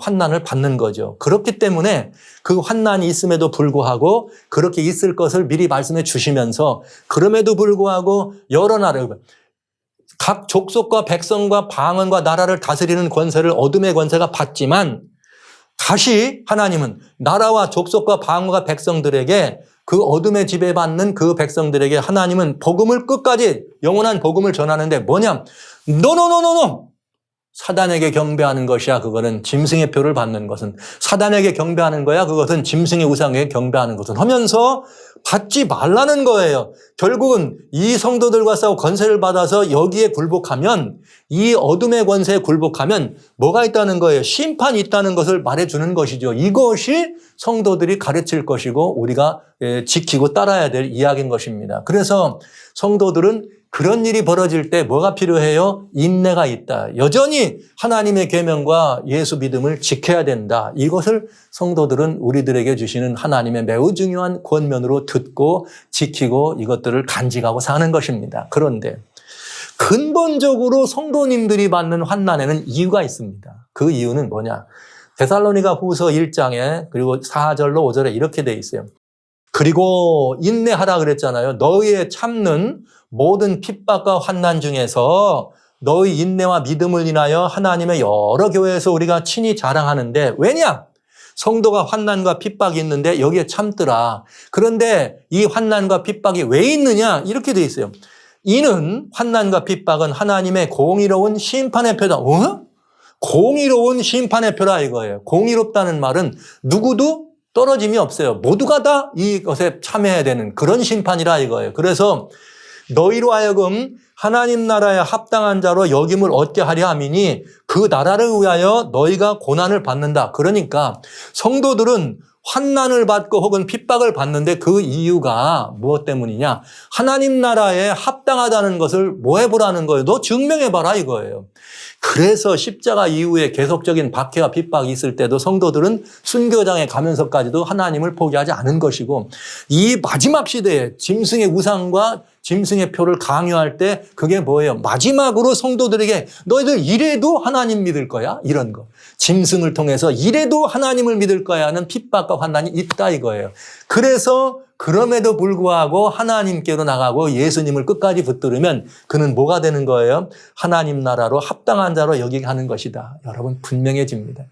[SPEAKER 1] 환난을 받는 거죠. 그렇기 때문에 그 환난이 있음에도 불구하고 그렇게 있을 것을 미리 말씀해 주시면서 그럼에도 불구하고 여러 나라 각 족속과 백성과 방언과 나라를 다스리는 권세를 어둠의 권세가 받지만 다시 하나님은 나라와 족속과 방언과 백성들에게 그 어둠에 지배받는 그 백성들에게 하나님은 복음을 끝까지 영원한 복음을 전하는데 뭐냐? 노노노노노! 사단에게 경배하는 것이야. 그거는 짐승의 표를 받는 것은 사단에게 경배하는 거야. 그것은 짐승의 우상에게 경배하는 것은 하면서 받지 말라는 거예요. 결국은 이 성도들과 싸워 권세를 받아서 여기에 굴복하면 이 어둠의 권세에 굴복하면 뭐가 있다는 거예요? 심판이 있다는 것을 말해주는 것이죠. 이것이 성도들이 가르칠 것이고 우리가 지키고 따라야 될 이야기인 것입니다. 그래서 성도들은 그런 일이 벌어질 때 뭐가 필요해요? 인내가 있다. 여전히 하나님의 계명과 예수 믿음을 지켜야 된다. 이것을 성도들은 우리들에게 주시는 하나님의 매우 중요한 권면으로 듣고 지키고 이것들을 간직하고 사는 것입니다. 그런데 근본적으로 성도님들이 받는 환난에는 이유가 있습니다. 그 이유는 뭐냐? 데살로니가 후서 1장에 그리고 4절로 5절에 이렇게 돼 있어요. 그리고 인내하라 그랬잖아요. 너희의 참는 모든 핍박과 환난 중에서 너희 인내와 믿음을 인하여 하나님의 여러 교회에서 우리가 친히 자랑하는데 왜냐? 성도가 환난과 핍박이 있는데 여기에 참더라. 그런데 이 환난과 핍박이 왜 있느냐? 이렇게 돼 있어요. 이는 환난과 핍박은 하나님의 공의로운 심판의 표다. 공의로운 심판의 표라 이거예요. 공의롭다는 말은 누구도 떨어짐이 없어요. 모두가 다 이것에 참여해야 되는 그런 심판이라 이거예요. 그래서 너희로 하여금 하나님 나라에 합당한 자로 여김을 얻게 하려 함이니 그 나라를 위하여 너희가 고난을 받는다. 그러니까 성도들은 환난을 받고 혹은 핍박을 받는데 그 이유가 무엇 때문이냐? 하나님 나라에 합당하다는 것을 뭐 해보라는 거예요? 너 증명해봐라 이거예요. 그래서 십자가 이후에 계속적인 박해와 핍박이 있을 때도 성도들은 순교장에 가면서까지도 하나님을 포기하지 않은 것이고 이 마지막 시대에 짐승의 우상과 짐승의 표를 강요할 때 그게 뭐예요? 마지막으로 성도들에게 너희들 이래도 하나님 믿을 거야? 이런 거. 짐승을 통해서 이래도 하나님을 믿을 거야 하는 핍박과 환난이 있다 이거예요. 그래서 그럼에도 불구하고 하나님께로 나가고 예수님을 끝까지 붙들으면 그는 뭐가 되는 거예요? 하나님 나라로 합당한 자로 여기게 하는 것이다. 여러분 분명해집니다.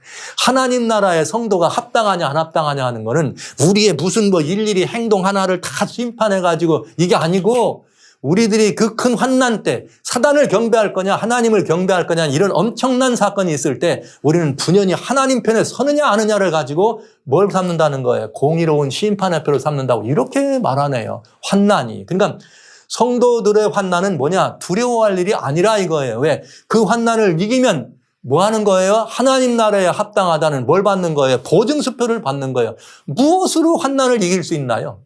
[SPEAKER 1] 하나님 나라의 성도가 합당하냐 안 합당하냐 하는 거는 우리의 무슨 일일이 행동 하나를 다 심판해가지고 이게 아니고 우리들이 그 큰 환난 때 사단을 경배할 거냐 하나님을 경배할 거냐 이런 엄청난 사건이 있을 때 우리는 분연히 하나님 편에 서느냐 안 하느냐를 가지고 뭘 삼는다는 거예요. 공의로운 심판의 표를 삼는다고 이렇게 말하네요. 환난이. 그러니까 성도들의 환난은 뭐냐? 두려워할 일이 아니라 이거예요. 왜? 그 환난을 이기면 뭐 하는 거예요? 하나님 나라에 합당하다는 뭘 받는 거예요? 보증수표를 받는 거예요. 무엇으로 환난을 이길 수 있나요?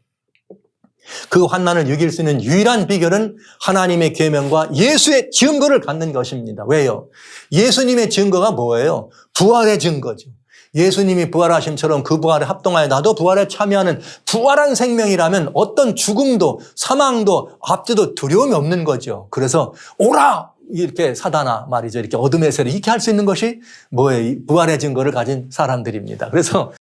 [SPEAKER 1] 그 환난을 이길 수 있는 유일한 비결은 하나님의 계명과 예수의 증거를 갖는 것입니다. 왜요? 예수님의 증거가 뭐예요? 부활의 증거죠. 예수님이 부활하심처럼 그 부활에 합동하여 나도 부활에 참여하는 부활한 생명이라면 어떤 죽음도 사망도 앞뒤도 두려움이 없는 거죠. 그래서 오라! 이렇게 사단아 말이죠. 이렇게 어둠의 세력 이렇게 할 수 있는 것이 뭐예요? 부활의 증거를 가진 사람들입니다. 그래서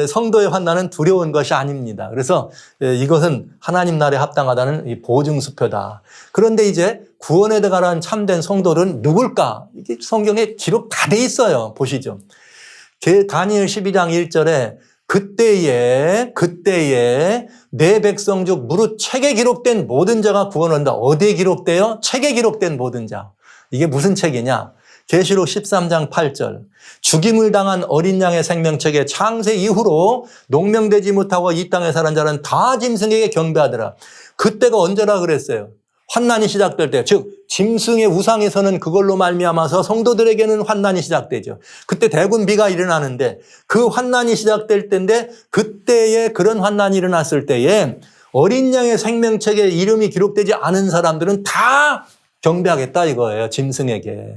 [SPEAKER 1] 성도의 환난은 두려운 것이 아닙니다. 그래서 이것은 하나님 나라에 합당하다는 이 보증수표다. 그런데 이제 구원에 들어가는 참된 성도는 누굴까? 이게 성경에 기록 다 돼 있어요. 보시죠. 다니엘 12장 1절에 그때에 내 백성 중 무릇 책에 기록된 모든 자가 구원을 얻는다. 어디에 기록돼요? 책에 기록된 모든 자. 이게 무슨 책이냐? 계시록 13장 8절. 죽임을 당한 어린 양의 생명책에 창세 이후로 농명되지 못하고 이 땅에 사는 자는 다 짐승에게 경배하더라. 그때가 언제라 그랬어요? 환난이 시작될 때, 즉 짐승의 우상에서는 그걸로 말미암아서 성도들에게는 환난이 시작되죠. 그때 대군 비가 일어나는데 그 환난이 시작될 때인데 그때에 그런 환난이 일어났을 때에 어린 양의 생명책에 이름이 기록되지 않은 사람들은 다 경배하겠다 이거예요. 짐승에게.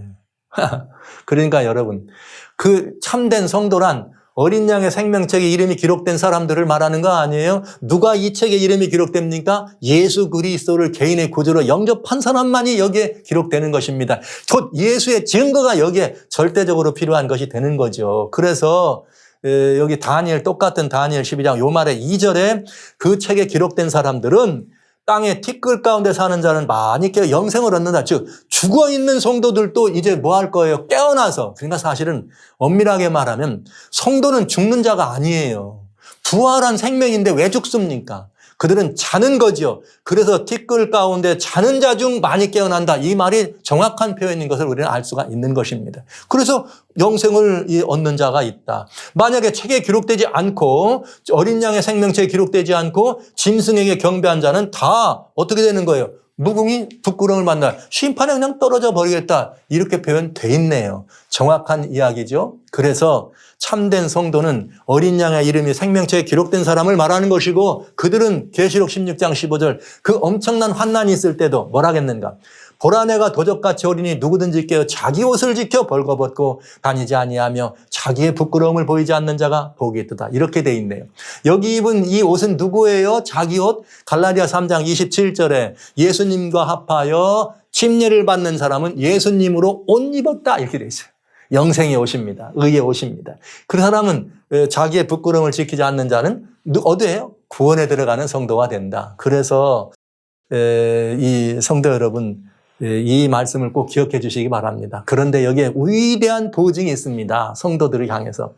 [SPEAKER 1] 그러니까 여러분, 그 참된 성도란 어린 양의 생명책에 이름이 기록된 사람들을 말하는 거 아니에요? 누가 이 책에 이름이 기록됩니까? 예수 그리스도를 개인의 구주로 영접한 사람만이 여기에 기록되는 것입니다. 곧 예수의 증거가 여기에 절대적으로 필요한 것이 되는 거죠. 그래서 여기 똑같은 다니엘 12장 요 말에 2절에 그 책에 기록된 사람들은 땅의 티끌 가운데 사는 자는 많이 깨어 영생을 얻는다. 즉 죽어있는 성도들도 이제 뭐 할 거예요? 깨어나서. 그러니까 사실은 엄밀하게 말하면 성도는 죽는 자가 아니에요. 부활한 생명인데 왜 죽습니까? 그들은 자는 거죠. 그래서 티끌 가운데 자는 자 중 많이 깨어난다. 이 말이 정확한 표현인 것을 우리는 알 수가 있는 것입니다. 그래서 영생을 얻는 자가 있다. 만약에 책에 기록되지 않고 어린 양의 생명책에 기록되지 않고 짐승에게 경배한 자는 다 어떻게 되는 거예요? 무궁히 부끄러움을 만나 심판에 그냥 떨어져 버리겠다. 이렇게 표현돼 있네요. 정확한 이야기죠. 그래서 참된 성도는 어린 양의 이름이 생명책에 기록된 사람을 말하는 것이고 그들은 계시록 16장 15절 그 엄청난 환난이 있을 때도 뭐라 하겠는가? 보라내가 도적같이 어리니 누구든지 깨어 자기 옷을 지켜 벌거벗고 다니지 아니하며 자기의 부끄러움을 보이지 않는 자가 복이 있도다. 이렇게 돼 있네요. 여기 입은 이 옷은 누구예요? 자기 옷? 갈라디아 3장 27절에 예수님과 합하여 침례를 받는 사람은 예수님으로 옷 입었다. 이렇게 돼 있어요. 영생의 옷입니다. 의의 옷입니다. 그 사람은 자기의 부끄러움을 지키지 않는 자는 어디예요? 구원에 들어가는 성도가 된다. 그래서 이 성도 여러분 이 말씀을 꼭 기억해 주시기 바랍니다. 그런데 여기에 위대한 보증이 있습니다. 성도들을 향해서.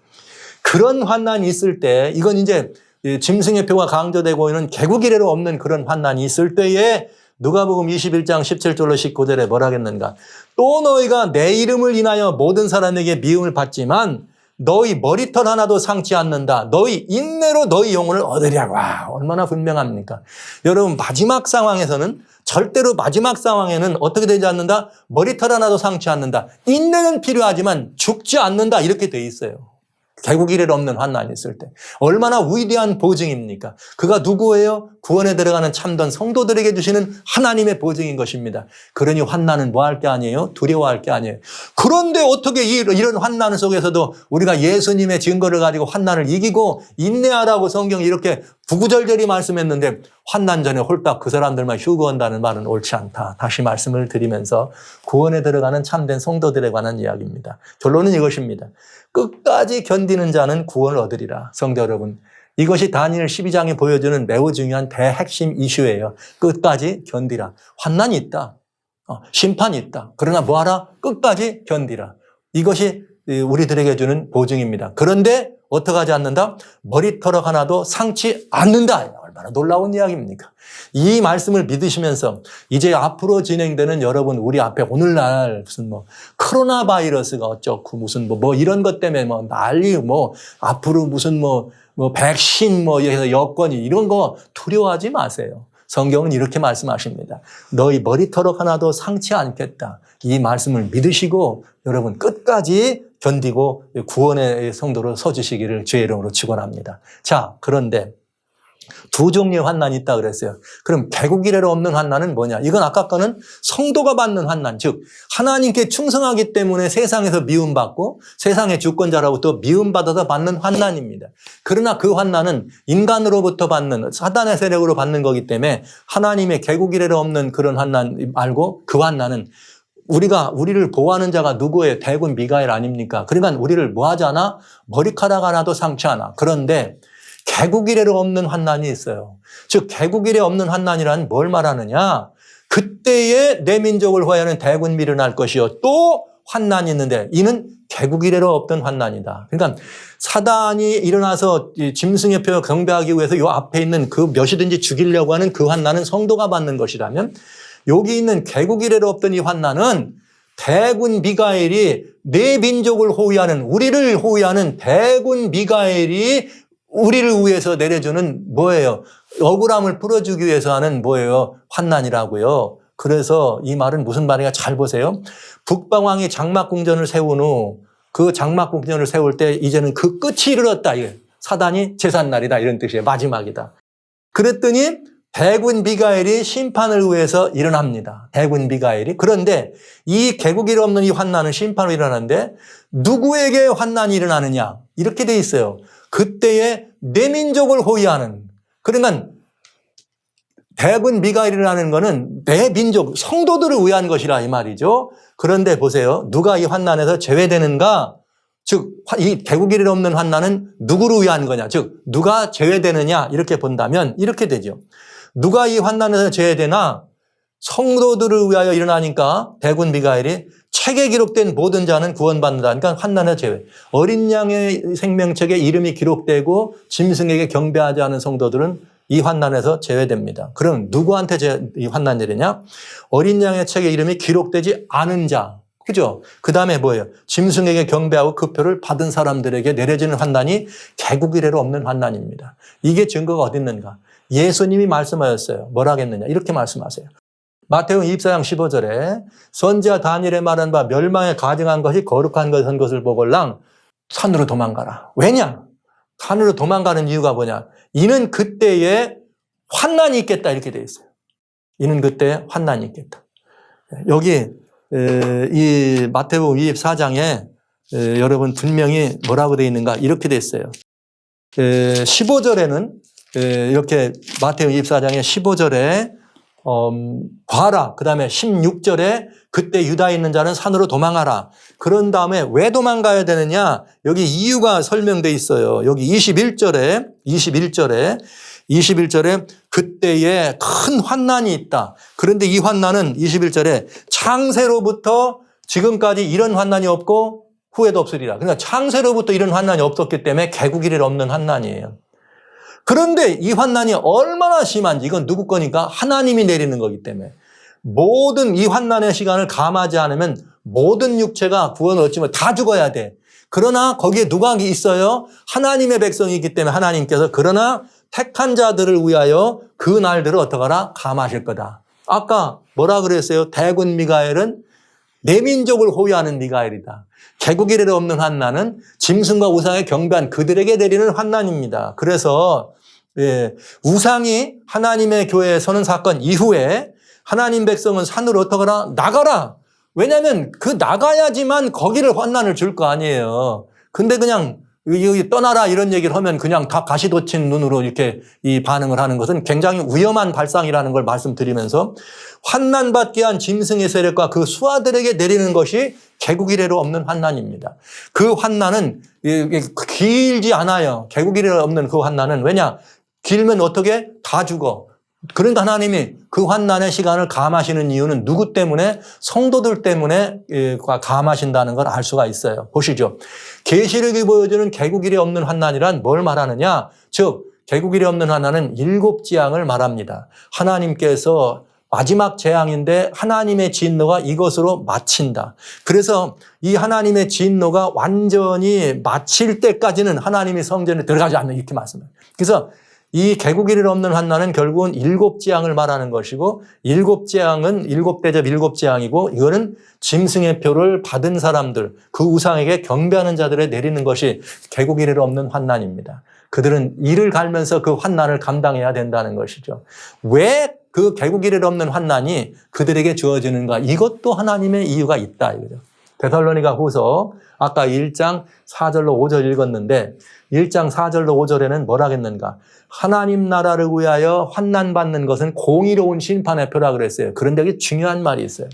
[SPEAKER 1] 그런 환난이 있을 때 이건 이제 짐승의 표가 강조되고 있는 개국 이래로 없는 그런 환난이 있을 때에 누가복음 21장 17절로 19절에 뭐라 하겠는가? 또 너희가 내 이름을 인하여 모든 사람에게 미움을 받지만 너희 머리털 하나도 상치 않는다. 너희 인내로 너희 영혼을 얻으리라. 와, 얼마나 분명합니까? 여러분 마지막 상황에서는 절대로 마지막 상황에는 어떻게 되지 않는다? 머리털 하나도 상치 않는다. 인내는 필요하지만 죽지 않는다. 이렇게 돼 있어요. 개국 이래로 없는 환난이 있을 때. 얼마나 위대한 보증입니까? 그가 누구예요? 구원에 들어가는 참된 성도들에게 주시는 하나님의 보증인 것입니다. 그러니 환난은 뭐 할 게 아니에요? 두려워할 게 아니에요. 그런데 어떻게 이런 환난 속에서도 우리가 예수님의 증거를 가지고 환난을 이기고 인내하라고 성경이 이렇게 구구절절히 말씀했는데 환난 전에 홀딱 그 사람들만 휴거한다는 말은 옳지 않다. 다시 말씀을 드리면서 구원에 들어가는 참된 성도들에 관한 이야기입니다. 결론은 이것입니다. 끝까지 견디는 자는 구원을 얻으리라. 성도 여러분, 이것이 다니엘 12장이 보여주는 매우 중요한 대핵심 이슈예요. 끝까지 견디라. 환난이 있다. 심판이 있다. 그러나 뭐하라? 끝까지 견디라. 이것이 우리들에게 주는 보증입니다. 그런데 어떻게 하지 않는다? 머리털 하나도 상치 않는다. 얼마나 놀라운 이야기입니까? 이 말씀을 믿으시면서 이제 앞으로 진행되는 여러분 우리 앞에 오늘날 무슨 코로나 바이러스가 어쩌고 무슨 이런 것 때문에 난리 앞으로 무슨 백신 해서 여건이 이런 거 두려워하지 마세요. 성경은 이렇게 말씀하십니다. 너희 머리털 하나도 상치 않겠다. 이 말씀을 믿으시고 여러분 끝까지 견디고 구원의 성도로 서주시기를 주의 이름으로 축원합니다. 자, 그런데 두 종류의 환난이 있다 그랬어요. 그럼 개국 이래로 없는 환난은 뭐냐? 이건 아까 거는 성도가 받는 환난, 즉 하나님께 충성하기 때문에 세상에서 미움받고 세상의 주권자라고 또 미움받아서 받는 환난입니다. 그러나 그 환난은 인간으로부터 받는 사단의 세력으로 받는 거기 때문에 하나님의 개국 이래로 없는 그런 환난 말고 그 환난은 우리를 보호하는 자가 누구예요? 대군 미가엘 아닙니까? 그러니까 우리를 뭐 하잖아? 머리카락 하나도 상치 않아. 그런데 개국 이래로 없는 환난이 있어요. 즉 개국 이래 없는 환난이란 뭘 말하느냐? 그때에 내 민족을 호위하는 대군 미련할 것이요. 또 환난이 있는데 이는 개국 이래로 없던 환난이다. 그러니까 사단이 일어나서 짐승의 표 경배하기 위해서 이 앞에 있는 그 몇이든지 죽이려고 하는 그 환난은 성도가 받는 것이라면 여기 있는 개국 이래로 없던 이 환난은 대군 미가엘이 내 민족을 호위하는 우리를 호위하는 대군 미가엘이 우리를 위해서 내려주는 뭐예요? 억울함을 풀어주기 위해서 하는 뭐예요? 환난이라고요. 그래서 이 말은 무슨 말인가 잘 보세요. 북방왕이 장막궁전을 세운 후 그 장막궁전을 세울 때 이제는 그 끝이 이르렀다. 사단이 제삿날이다 이런 뜻이에요. 마지막이다. 그랬더니 대군 미가엘이 심판을 위해서 일어납니다. 대군 미가엘이. 그런데 이 개국일 없는 이 환난은 심판으로 일어나는데 누구에게 환난이 일어나느냐? 이렇게 돼 있어요. 그때에 내 민족을 호위하는, 그러니까 대군 미가엘이라는 것은 내 민족, 성도들을 위한 것이라 이 말이죠. 그런데 보세요. 누가 이 환난에서 제외되는가? 즉, 이 개국일 없는 환난은 누구를 위한 거냐? 즉, 누가 제외되느냐? 이렇게 본다면 이렇게 되죠. 누가 이 환난에서 제외되나? 성도들을 위하여 일어나니까 대군 미가엘이 책에 기록된 모든 자는 구원받는다. 그러니까 환난의 제외. 어린 양의 생명책에 이름이 기록되고 짐승에게 경배하지 않은 성도들은 이 환난에서 제외됩니다. 그럼 누구한테 이 환난이 되냐? 어린 양의 책에 이름이 기록되지 않은 자. 그죠? 그 다음에 뭐예요? 짐승에게 경배하고 그 표를 받은 사람들에게 내려지는 환난이 개국 이래로 없는 환난입니다. 이게 증거가 어디 있는가? 예수님이 말씀하셨어요. 뭐라 하겠느냐? 이렇게 말씀하세요. 마태복음 24장 15절에 선지자 다니엘의 말한 바 멸망에 가증한 것이 거룩한 것을 보걸랑 산으로 도망가라. 왜냐? 산으로 도망가는 이유가 뭐냐? 이는 그때에 환난이 있겠다 이렇게 되어 있어요. 이는 그때에 환난이 있겠다. 여기 이 마태복음 24장에 여러분 분명히 뭐라고 되어 있는가 이렇게 되어 있어요. 15절에는 이렇게 마태복음 24장의 15절에 봐라. 그 다음에 16절에 그때 유다에 있는 자는 산으로 도망하라. 그런 다음에 왜 도망가야 되느냐? 여기 이유가 설명되어 있어요. 여기 21절에 그때에 큰 환난이 있다. 그런데 이 환난은 21절에 창세로부터 지금까지 이런 환난이 없고 후에도 없으리라. 그러니까 창세로부터 이런 환난이 없었기 때문에 개국 이래 없는 환난이에요. 그런데 이 환난이 얼마나 심한지 이건 누구 거니까 하나님이 내리는 거기 때문에 모든 이 환난의 시간을 감하지 않으면 모든 육체가 구원을 얻지 못 다 죽어야 돼. 그러나 거기에 누가 있어요? 하나님의 백성이기 때문에 하나님께서 그러나 택한 자들을 위하여 그 날들을 어떡하라? 감하실 거다. 아까 뭐라 그랬어요? 대군 미가엘은 내 민족을 호위하는 미가엘이다. 개국 이래로 없는 환난은 짐승과 우상에 경배한 그들에게 내리는 환난입니다. 그래서 우상이 하나님의 교회에 서는 사건 이후에 하나님 백성은 산으로 어떡하라? 나가라. 왜냐하면 그 나가야지만 거기를 환난을 줄 거 아니에요. 근데 그냥 여기 떠나라 이런 얘기를 하면 그냥 다 가시돋친 눈으로 이렇게 이 반응을 하는 것은 굉장히 위험한 발상이라는 걸 말씀드리면서 환난받게 한 짐승의 세력과 그 수하들에게 내리는 것이 개국 이래로 없는 환난입니다. 그 환난은 길지 않아요. 개국 이래로 없는 그 환난은 왜냐? 길면 어떻게? 다 죽어. 그러니까 하나님이 그 환난의 시간을 감하시는 이유는 누구 때문에? 성도들 때문에 감하신다는 걸 알 수가 있어요. 보시죠. 계시록이 보여주는 개국 이래 없는 환난이란 뭘 말하느냐? 즉 개국 이래 없는 환난은 7재앙을 말합니다. 하나님께서 마지막 재앙인데 하나님의 진노가 이것으로 마친다. 그래서 이 하나님의 진노가 완전히 마칠 때까지는 하나님이 성전에 들어가지 않는 이렇게 말씀해요. 그래서 이 개국일일 없는 환난은 결국은 일곱 재앙을 말하는 것이고, 일곱 재앙은 일곱 대접 일곱 재앙이고, 이거는 짐승의 표를 받은 사람들, 그 우상에게 경배하는 자들에 내리는 것이 개국일일 없는 환난입니다. 그들은 이를 갈면서 그 환난을 감당해야 된다는 것이죠. 왜 그 개국일일 없는 환난이 그들에게 주어지는가? 이것도 하나님의 이유가 있다 이거죠. 데살로니가 후서 아까 1장 4절로 5절 읽었는데 1장 4절로 5절에는 뭐라 했는가? 하나님 나라를 위하여 환난받는 것은 공의로운 심판의 표라 그랬어요. 그런데 여기 중요한 말이 있어요.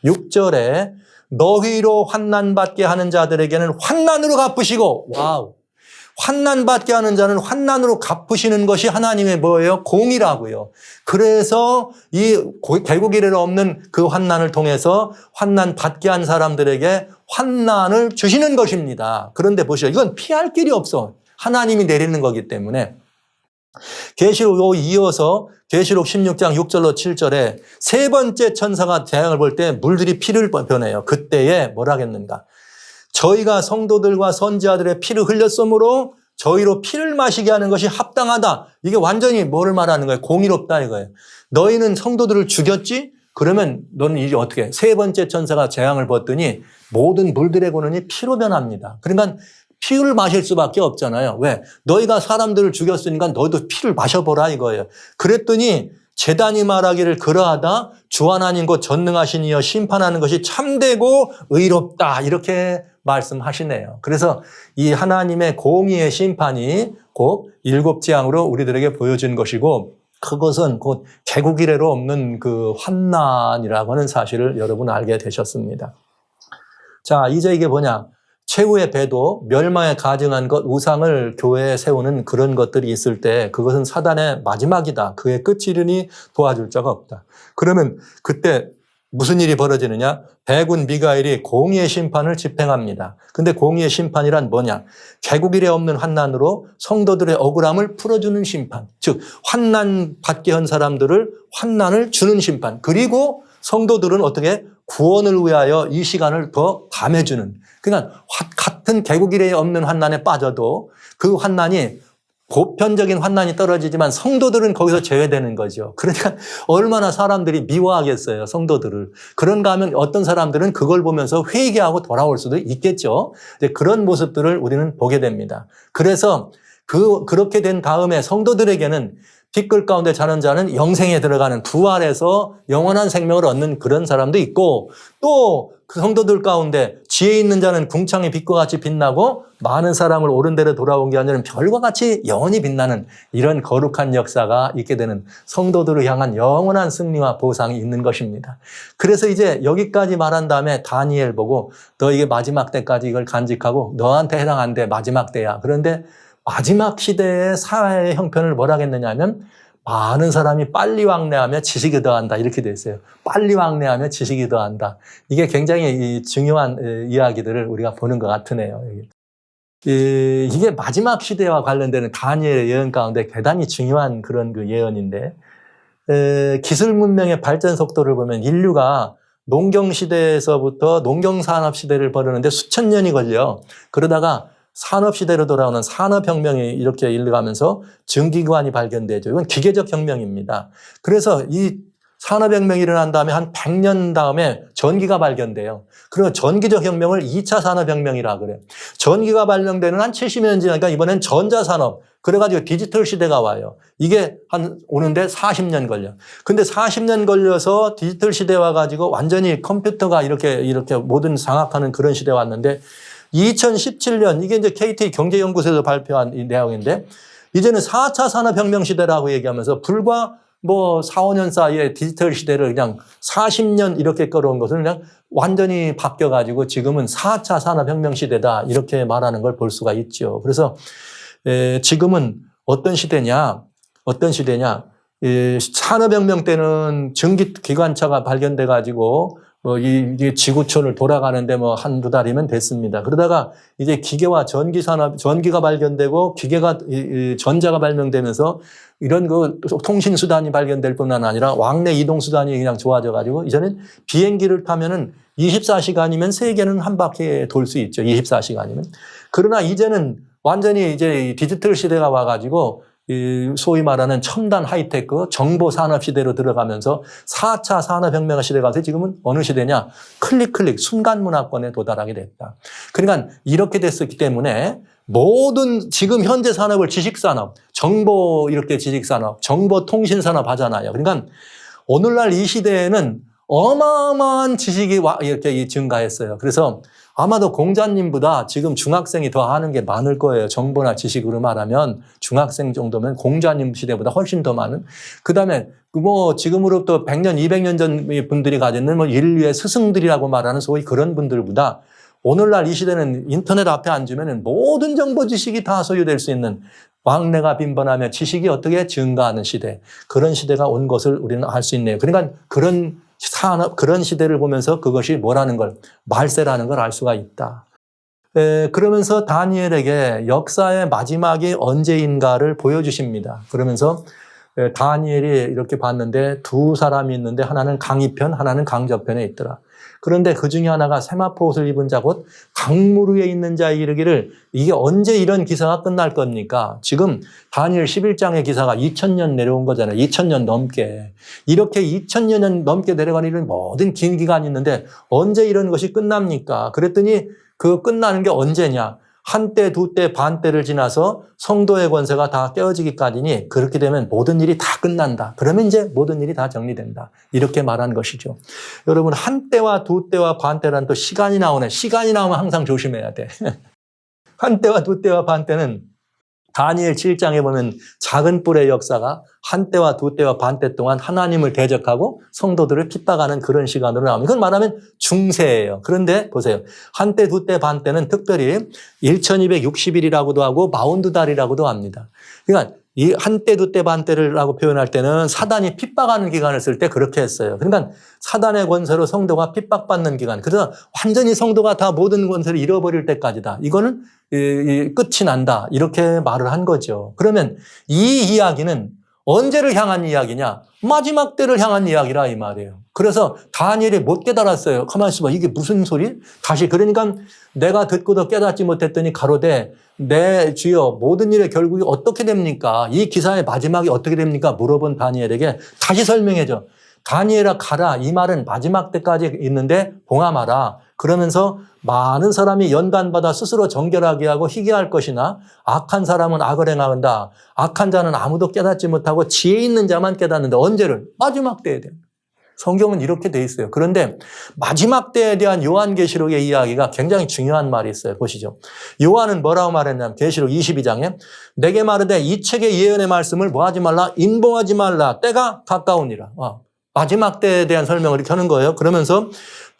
[SPEAKER 1] 6절에 너희로 환난받게 하는 자들에게는 환난으로 갚으시고, 와우. 환난받게 하는 자는 환난으로 갚으시는 것이 하나님의 뭐예요? 공이라고요. 그래서 이 개국일에 없는 그 환난을 통해서 환난받게 한 사람들에게 환난을 주시는 것입니다. 그런데 보시죠. 이건 피할 길이 없어. 하나님이 내리는 거기 때문에. 계시록 이어서 계시록 16장 6절로 7절에 세 번째 천사가 재앙을 볼 때 물들이 피를 변해요. 그때에 뭐라 했는가? 저희가 성도들과 선지자들의 피를 흘렸으므로 저희로 피를 마시게 하는 것이 합당하다. 이게 완전히 뭐를 말하는 거예요? 공의롭다 이거예요. 너희는 성도들을 죽였지? 그러면 너는 이제 어떻게 해? 세 번째 천사가 재앙을 벗더니 모든 물들의 근원이 피로 변합니다. 그러니까 피를 마실 수밖에 없잖아요. 왜? 너희가 사람들을 죽였으니까 너희도 피를 마셔보라 이거예요. 그랬더니 제단이 말하기를 그러하다 주 하나님 곧 전능하신 이여 심판하는 것이 참되고 의롭다 이렇게 말씀하시네요. 그래서 이 하나님의 공의의 심판이 곧 일곱 재앙으로 우리들에게 보여진 것이고 그것은 곧 개국이래로 없는 그 환난이라고 하는 사실을 여러분 알게 되셨습니다. 자, 이제 이게 뭐냐? 최후의 배도 멸망에 가증한 것, 우상을 교회에 세우는 그런 것들이 있을 때 그것은 사단의 마지막이다. 그의 끝이 이르니 도와줄 자가 없다. 그러면 그때 무슨 일이 벌어지느냐? 백운 미가엘이 공의의 심판을 집행합니다. 근데 공의의 심판이란 뭐냐? 개국일에 없는 환난으로 성도들의 억울함을 풀어주는 심판. 즉 환난 받게 한 사람들을 환난을 주는 심판. 그리고 성도들은 어떻게 구원을 위하여 이 시간을 더 감해주는. 그러니까 같은 개국일에 없는 환난에 빠져도 그 환난이 보편적인 환난이 떨어지지만 성도들은 거기서 제외되는 거죠. 그러니까 얼마나 사람들이 미워하겠어요, 성도들을. 그런가 하면 어떤 사람들은 그걸 보면서 회개하고 돌아올 수도 있겠죠. 이제 그런 모습들을 우리는 보게 됩니다. 그래서 그렇게 된 다음에 성도들에게는 뒷글 가운데 자는 자는 영생에 들어가는 부활해서 영원한 생명을 얻는 그런 사람도 있고 또 그 성도들 가운데 지혜 있는 자는 궁창의 빛과 같이 빛나고 많은 사람을 옳은 대로 돌아온 게 아니라 별과 같이 영원히 빛나는 이런 거룩한 역사가 있게 되는 성도들을 향한 영원한 승리와 보상이 있는 것입니다. 그래서 이제 여기까지 말한 다음에 다니엘 보고 너 이게 마지막 때까지 이걸 간직하고 너한테 해당한데 마지막 때야. 그런데 마지막 시대의 사회의 형편을 뭐라 했느냐 하면 많은 사람이 빨리 왕래하며 지식이 더한다 이렇게 돼 있어요. 빨리 왕래하며 지식이 더한다. 이게 굉장히 중요한 이야기들을 우리가 보는 것 같으네요. 이게 마지막 시대와 관련되는 다니엘의 예언 가운데 대단히 중요한 그런 그 예언인데 기술 문명의 발전 속도를 보면 인류가 농경 시대에서부터 농경 산업 시대를 벌이는데 수천 년이 걸려. 그러다가 산업시대로 돌아오는 산업혁명이 이렇게 일어가면서 전기관이 발견되죠. 이건 기계적 혁명입니다. 그래서 이 산업혁명이 일어난 다음에 한 100년 다음에 전기가 발견돼요. 그리고 전기적 혁명을 2차 산업혁명이라 그래요. 전기가 발명되는 한 70년 지나니까 이번엔 전자산업, 그래가지고 디지털 시대가 와요. 이게 오는데 40년 걸려. 근데 40년 걸려서 디지털 시대 와가지고 완전히 컴퓨터가 이렇게 모든 장악하는 그런 시대 왔는데 2017년, 이게 이제 KT 경제연구소에서 발표한 이 내용인데, 이제는 4차 산업혁명 시대라고 얘기하면서 불과 4, 5년 사이에 디지털 시대를 그냥 40년 이렇게 끌어온 것을 그냥 완전히 바뀌어가지고 지금은 4차 산업혁명 시대다. 이렇게 말하는 걸 볼 수가 있죠. 그래서, 지금은 어떤 시대냐? 산업혁명 때는 전기기관차가 발견돼가지고 이게 지구촌을 돌아가는데 한두 달이면 됐습니다. 그러다가 이제 기계와 전기가 발견되고 전자가 발명되면서 이런 그 통신수단이 발견될 뿐만 아니라 왕래 이동수단이 그냥 좋아져가지고 이제는 비행기를 타면은 24시간이면 세계는 한 바퀴 돌 수 있죠. 24시간이면. 그러나 이제는 완전히 이제 디지털 시대가 와가지고 소위 말하는 첨단 하이테크 정보 산업 시대로 들어가면서 4차 산업혁명 시대가 돼서 지금은 어느 시대냐? 클릭 순간 문화권에 도달하게 됐다. 그러니까 이렇게 됐었기 때문에 모든 지금 현재 산업을 지식산업, 정보 이렇게 지식산업, 정보통신산업 하잖아요. 그러니까 오늘날 이 시대에는 어마어마한 지식이 이렇게 증가했어요. 그래서 아마도 공자님보다 지금 중학생이 더 하는 게 많을 거예요. 정보나 지식으로 말하면 중학생 정도면 공자님 시대보다 훨씬 더 많은. 그다음에 지금으로부터 100년, 200년 전 분들이 가지는 인류의 스승들이라고 말하는 소위 그런 분들보다 오늘날 이 시대는 인터넷 앞에 앉으면 모든 정보 지식이 다 소유될 수 있는 왕래가 빈번하며 지식이 어떻게 증가하는 시대. 그런 시대가 온 것을 우리는 알 수 있네요. 그러니까 그런 시대를 보면서 그것이 뭐라는 걸, 말세라는 걸 알 수가 있다. 그러면서 다니엘에게 역사의 마지막이 언제인가를 보여주십니다. 그러면서 다니엘이 이렇게 봤는데 두 사람이 있는데 하나는 강희편, 하나는 강저편에 있더라. 그런데 그 중에 하나가 세마포 옷을 입은 자 곧 강물 위에 있는 자에 이르기를 이게 언제 이런 기사가 끝날 겁니까? 지금 다니엘 11장의 기사가 2000년 내려온 거잖아요. 2000년 넘게. 이렇게 2000년 넘게 내려가는 이런 모든 긴 기간이 있는데 언제 이런 것이 끝납니까? 그랬더니 그 끝나는 게 언제냐? 한때, 두때, 반때를 지나서 성도의 권세가 다 깨어지기까지니 그렇게 되면 모든 일이 다 끝난다. 그러면 이제 모든 일이 다 정리된다. 이렇게 말한 것이죠. 여러분, 한때와 두때와 반때란 또 시간이 나오네. 시간이 나오면 항상 조심해야 돼. 한때와 두때와 반때는 다니엘 7장에 보면 작은 뿔의 역사가 한때와 두때와 반때 동안 하나님을 대적하고 성도들을 핍박하는 그런 시간으로 나옵니다. 이건 말하면 중세예요. 그런데 보세요. 한때, 두때, 반때는 특별히 1260일이라고도 하고 42달이라고도 합니다. 그러니까 이 한때, 두때, 반때라고 표현할 때는 사단이 핍박하는 기간을 쓸 때 그렇게 했어요. 그러니까 사단의 권세로 성도가 핍박받는 기간. 그래서 완전히 성도가 다 모든 권세를 잃어버릴 때까지다. 이거는 끝이 난다. 이렇게 말을 한 거죠. 그러면 이 이야기는 언제를 향한 이야기냐? 마지막 때를 향한 이야기라 이 말이에요. 그래서 다니엘이 못 깨달았어요. 가만히 있어봐. 이게 무슨 소리? 다시 그러니까 내가 듣고도 깨닫지 못했더니 가로되 내 주여 모든 일의 결국이 어떻게 됩니까? 이 기사의 마지막이 어떻게 됩니까? 물어본 다니엘에게 다시 설명해줘. 다니엘아 가라. 이 말은 마지막 때까지 있는데 봉함하라. 그러면서 많은 사람이 연단받아 스스로 정결하게 하고 희귀할 것이나 악한 사람은 악을 행한다. 악한 자는 아무도 깨닫지 못하고 지혜 있는 자만 깨닫는다. 언제를? 마지막 때에 대한. 성경은 이렇게 돼 있어요. 그런데 마지막 때에 대한 요한계시록의 이야기가 굉장히 중요한 말이 있어요. 보시죠. 요한은 뭐라고 말했냐면 계시록 22장에 내게 말하되 이 책의 예언의 말씀을 뭐하지 말라? 인봉하지 말라. 때가 가까우니라. 마지막 때에 대한 설명을 이렇게 하는 거예요. 그러면서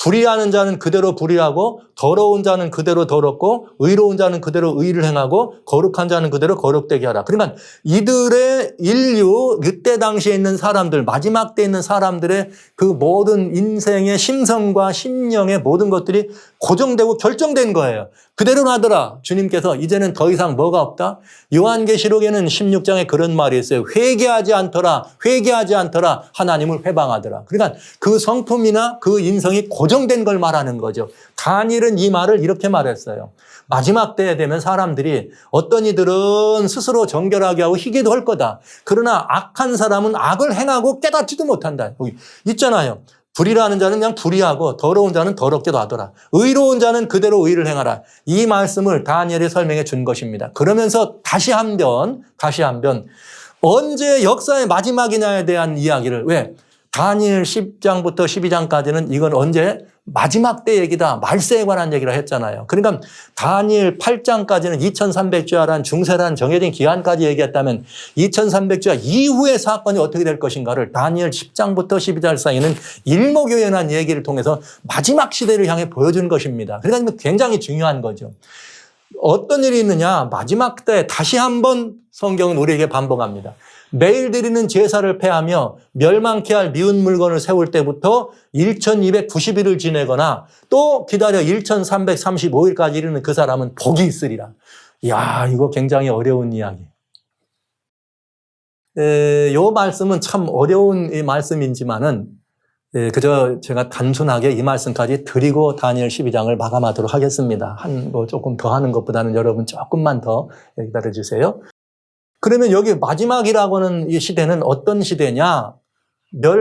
[SPEAKER 1] 불의하는 자는 그대로 불의하고 더러운 자는 그대로 더럽고 의로운 자는 그대로 의를 행하고 거룩한 자는 그대로 거룩되게 하라. 그러니까 이들의 인류 그때 당시에 있는 사람들 마지막 때에 있는 사람들의 그 모든 인생의 심성과 심령의 모든 것들이 고정되고 결정된 거예요. 그대로 하더라. 주님께서 이제는 더 이상 뭐가 없다. 요한계시록에는 16장에 그런 말이 있어요. 회개하지 않더라. 회개하지 않더라. 하나님을 회방하더라. 그러니까 그 성품이나 그 인성이 고정된 걸 말하는 거죠. 다니엘은 이 말을 이렇게 말했어요. 마지막 때에 되면 사람들이 어떤 이들은 스스로 정결하게 하고 희귀도 할 거다. 그러나 악한 사람은 악을 행하고 깨닫지도 못한다. 여기 있잖아요. 불의라는 자는 그냥 불의하고 더러운 자는 더럽게도 하더라. 의로운 자는 그대로 의를 행하라. 이 말씀을 다니엘이 설명해 준 것입니다. 그러면서 다시 한번 언제 역사의 마지막이냐에 대한 이야기를 왜? 다니엘 10장부터 12장까지는 이건 언제? 마지막 때 얘기다. 말세에 관한 얘기를 했잖아요. 그러니까 다니엘 8장까지는 2300주야라는 중세라는 정해진 기한까지 얘기했다면 2300주야 이후의 사건이 어떻게 될 것인가를 다니엘 10장부터 12장 사이에는 일목요연한 얘기를 통해서 마지막 시대를 향해 보여준 것입니다. 그러니까 굉장히 중요한 거죠. 어떤 일이 있느냐? 마지막 때 다시 한번 성경은 우리에게 반복합니다. 매일 드리는 제사를 폐하며 멸망케 할 미운 물건을 세울 때부터 1290일을 지내거나 또 기다려 1335일까지 이르는 그 사람은 복이 있으리라. 이야, 이거 굉장히 어려운 이야기. 이 말씀은 참 어려운 이 말씀이지만은 그저 제가 단순하게 이 말씀까지 드리고 다니엘 12장을 마감하도록 하겠습니다. 조금 더 하는 것보다는 여러분 조금만 더 기다려 주세요. 그러면 여기 마지막이라고 하는 이 시대는 어떤 시대냐?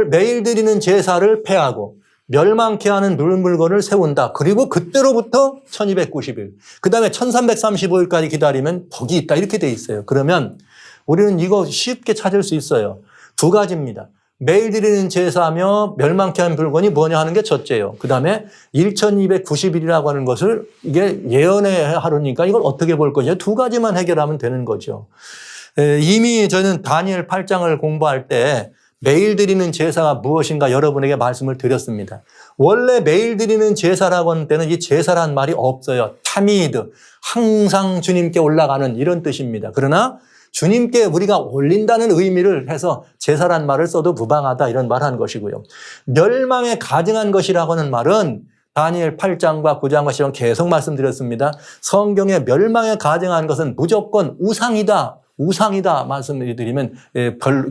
[SPEAKER 1] 매일 드리는 제사를 폐하고 멸망케 하는 물건을 세운다. 그리고 그때로부터 1290일. 그 다음에 1335일까지 기다리면 복이 있다. 이렇게 돼 있어요. 그러면 우리는 이거 쉽게 찾을 수 있어요. 두 가지입니다. 매일 드리는 제사며 멸망케 하는 물건이 뭐냐 하는 게 첫째예요. 그 다음에 1290일이라고 하는 것을 이게 예언의 하루니까 이걸 어떻게 볼 것이냐. 두 가지만 해결하면 되는 거죠. 이미 저는 다니엘 8장을 공부할 때 매일 드리는 제사가 무엇인가 여러분에게 말씀을 드렸습니다. 원래 매일 드리는 제사라고 하는 때는 이 제사란 말이 없어요. 타미드, 항상 주님께 올라가는 이런 뜻입니다. 그러나 주님께 우리가 올린다는 의미를 해서 제사란 말을 써도 무방하다 이런 말을 하는 것이고요. 멸망에 가증한 것이라고 하는 말은 다니엘 8장과 9장과 계속 말씀드렸습니다. 성경에 멸망에 가증한 것은 무조건 우상이다. 우상이다 말씀을 드리면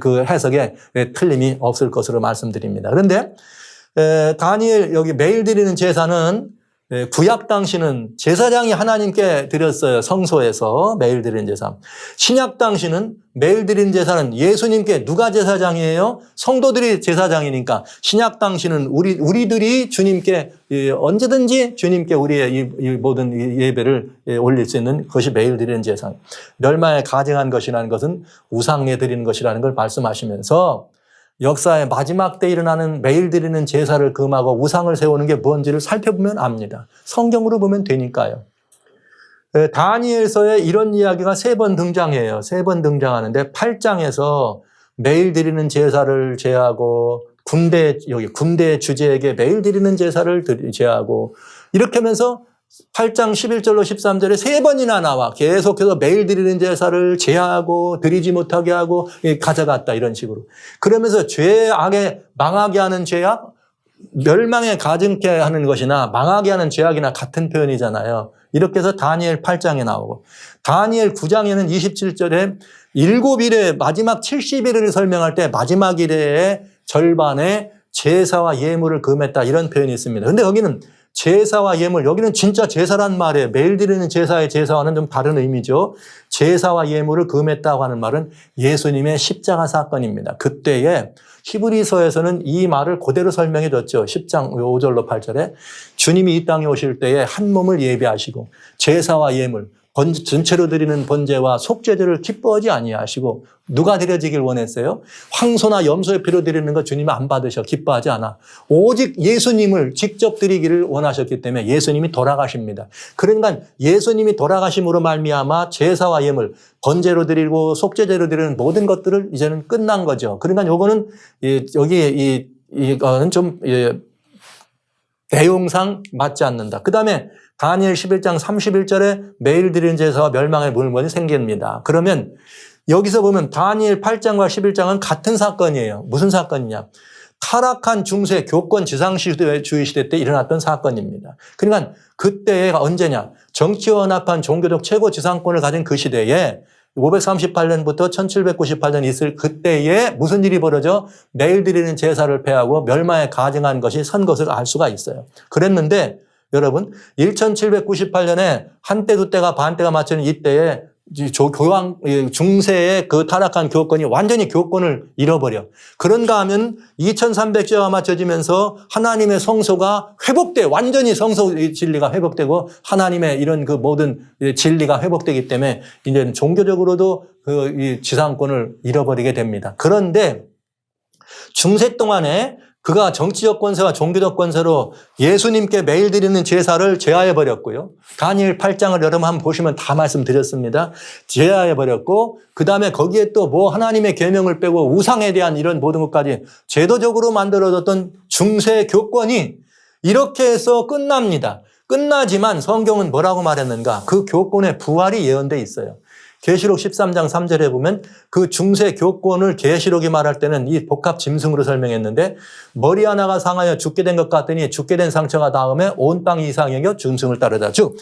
[SPEAKER 1] 그 해석에 틀림이 없을 것으로 말씀드립니다. 그런데 다니엘 여기 매일 드리는 제사는 구약 당시는 제사장이 하나님께 드렸어요. 성소에서 매일 드리는 제사. 신약 당시는 매일 드리는 제사는 예수님께 누가 제사장이에요? 성도들이 제사장이니까 신약 당시는 우리들이 주님께 언제든지 주님께 우리의 이 모든 예배를 올릴 수 있는 것이 매일 드리는 제사. 멸망에 가증한 것이라는 것은 우상에 드리는 것이라는 걸 말씀하시면서 역사의 마지막 때 일어나는 매일 드리는 제사를 금하고 우상을 세우는 게 뭔지를 살펴보면 압니다. 성경으로 보면 되니까요. 다니엘서에 이런 이야기가 3번 등장해요. 3번 등장하는데 8장에서 매일 드리는 제사를 제하고 군대 주제에게 매일 드리는 제사를 제하고 이렇게 하면서 8장 11절로 13절에 3번이나 나와 계속해서 매일 드리는 제사를 제하고 드리지 못하게 하고 가져갔다 이런 식으로. 그러면서 죄악에 망하게 하는 죄악, 멸망에 가증케 하는 것이나 망하게 하는 죄악이나 같은 표현이잖아요. 이렇게 해서 다니엘 8장에 나오고 다니엘 9장에는 27절에 7일의 마지막 70일을 설명할 때 마지막 일의 절반에 제사와 예물을 금했다 이런 표현이 있습니다. 그런데 여기는 제사와 예물, 여기는 진짜 제사란 말이에요. 매일 드리는 제사의 제사와는 좀 다른 의미죠. 제사와 예물을 금했다고 하는 말은 예수님의 십자가 사건입니다. 그때에 히브리서에서는 이 말을 그대로 설명해 줬죠. 10장 5절로 8절에 주님이 이 땅에 오실 때에 한 몸을 예비하시고 제사와 예물, 전체로 드리는 번제와 속죄제를 기뻐하지 아니하시고 누가 드려지길 원했어요? 황소나 염소의 피로 드리는 거 주님이 안 받으셔. 기뻐하지 않아. 오직 예수님을 직접 드리기를 원하셨기 때문에 예수님이 돌아가십니다. 그러니까 예수님이 돌아가심으로 말미암아 제사와 예물, 번제로 드리고 속죄제로 드리는 모든 것들을 이제는 끝난 거죠. 그러니까 요거는 여기 이거는 좀 내용상 맞지 않는다. 그 다음에 다니엘 11장 31절에 매일 드리는 제사와 멸망의 물건이 생깁니다. 그러면 여기서 보면 다니엘 8장과 11장은 같은 사건이에요. 무슨 사건이냐? 타락한 중세 교권 지상주의 시대 때 일어났던 사건입니다. 그러니까 그때가 언제냐? 정치연합한 종교적 최고 지상권을 가진 그 시대에 538년부터 1798년 있을 그때에 무슨 일이 벌어져? 매일 드리는 제사를 폐하고 멸망에 가증한 것이 선 것을 알 수가 있어요. 그랬는데 여러분 1798년에 한때 두때가 반때가 맞추는 이때에 중세의 그 타락한 교권이 완전히 교권을 잃어버려. 그런가 하면 2300세가 맞춰지면서 하나님의 성소가 회복돼. 완전히 성소 진리가 회복되고 하나님의 이런 그 모든 진리가 회복되기 때문에 이제는 종교적으로도 그 지상권을 잃어버리게 됩니다. 그런데 중세 동안에 그가 정치적 권세와 종교적 권세로 예수님께 매일 드리는 제사를 제하해버렸고요. 다니엘 8장을 여러분 한번 보시면 다 말씀드렸습니다. 제하해버렸고 그 다음에 거기에 또 뭐 하나님의 계명을 빼고 우상에 대한 이런 모든 것까지 제도적으로 만들어졌던 중세 교권이 이렇게 해서 끝납니다. 끝나지만 성경은 뭐라고 말했는가? 그 교권의 부활이 예언되어 있어요. 계시록 13장 3절에 보면 그 중세 교권을 계시록이 말할 때는 이 복합 짐승으로 설명했는데 머리 하나가 상하여 죽게 된 것 같더니 죽게 된 상처가 닿음에 온 땅이 이상하여 짐승을 따르다. 즉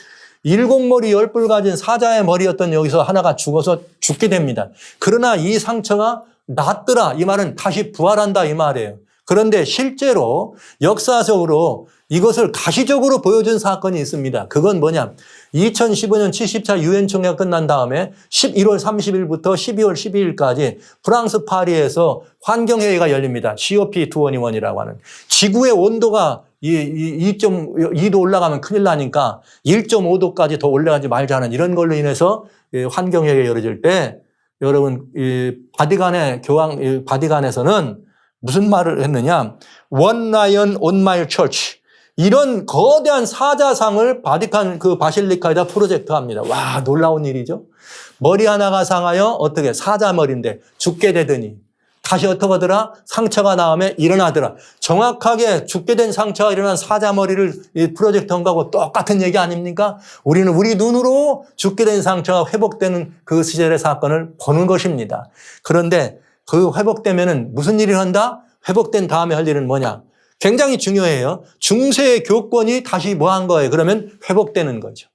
[SPEAKER 1] 7머리 10뿔 가진 사자의 머리였던 여기서 하나가 죽어서 죽게 됩니다. 그러나 이 상처가 낫더라. 이 말은 다시 부활한다 이 말이에요. 그런데 실제로 역사적으로 이것을 가시적으로 보여준 사건이 있습니다. 그건 뭐냐? 2015년 70차 유엔 총회가 끝난 다음에 11월 30일부터 12월 12일까지 프랑스 파리에서 환경회의가 열립니다. COP21이라고 하는. 지구의 온도가 2.2도 올라가면 큰일 나니까 1.5도까지 더 올라가지 말자는 이런 걸로 인해서 환경회의가 열어질 때 여러분, 바티칸에서는 무슨 말을 했느냐? One Lion on my church. 이런 거대한 사자상을 바티칸 그 바실리카에다 프로젝트 합니다. 와, 놀라운 일이죠. 머리 하나가 상하여 어떻게 사자 머리인데 죽게 되더니 다시 어떻게 하더라? 상처가 나오면 일어나더라. 정확하게 죽게 된 상처가 일어난 사자 머리를 이 프로젝트 한 거하고 똑같은 얘기 아닙니까? 우리는 우리 눈으로 죽게 된 상처가 회복되는 그 시절의 사건을 보는 것입니다. 그런데 그 회복되면은 무슨 일을 한다? 회복된 다음에 할 일은 뭐냐? 굉장히 중요해요. 중세의 교권이 다시 뭐 한 거예요? 그러면 회복되는 거죠.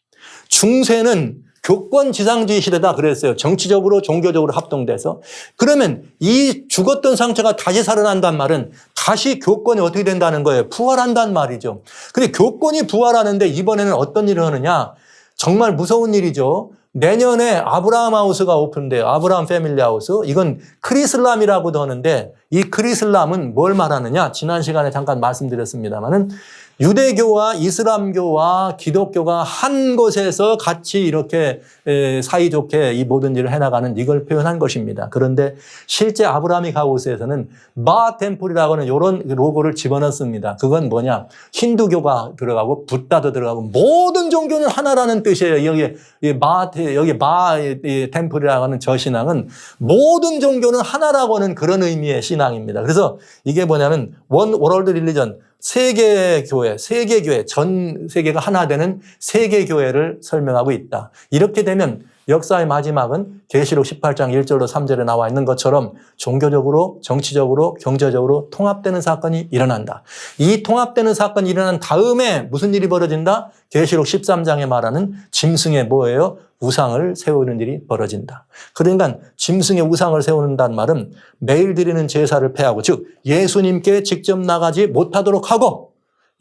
[SPEAKER 1] 중세는 교권 지상주의 시대다 그랬어요. 정치적으로 종교적으로 합동돼서. 그러면 이 죽었던 상처가 다시 살아난다는 말은 다시 교권이 어떻게 된다는 거예요? 부활한다는 말이죠. 근데 교권이 부활하는데 이번에는 어떤 일을 하느냐? 정말 무서운 일이죠. 내년에 아브라함 하우스가 오픈돼요. 아브라함 패밀리 하우스. 이건 크리슬람이라고도 하는데 이 크리슬람은 뭘 말하느냐? 지난 시간에 잠깐 말씀드렸습니다만은 유대교와 이슬람교와 기독교가 한 곳에서 같이 이렇게 사이좋게 이 모든 일을 해나가는 이걸 표현한 것입니다. 그런데 실제 아브라함이 하우스에서는 마 템플이라고 하는 이런 로고를 집어넣습니다. 그건 뭐냐? 힌두교가 들어가고 붓다도 들어가고 모든 종교는 하나라는 뜻이에요. 여기 마 템플이라고 하는 저 신앙은 모든 종교는 하나라고 하는 그런 의미의 신앙입니다. 그래서 이게 뭐냐면 원 월드 릴리전 세계교회, 전 세계가 하나 되는 세계교회를 설명하고 있다. 이렇게 되면 역사의 마지막은 계시록 18장 1절로 3절에 나와 있는 것처럼 종교적으로, 정치적으로, 경제적으로 통합되는 사건이 일어난다. 이 통합되는 사건이 일어난 다음에 무슨 일이 벌어진다? 계시록 13장에 말하는 짐승의 뭐예요? 우상을 세우는 일이 벌어진다. 그러니까 짐승의 우상을 세우는다는 말은 매일 드리는 제사를 폐하고, 즉 예수님께 직접 나가지 못하도록 하고,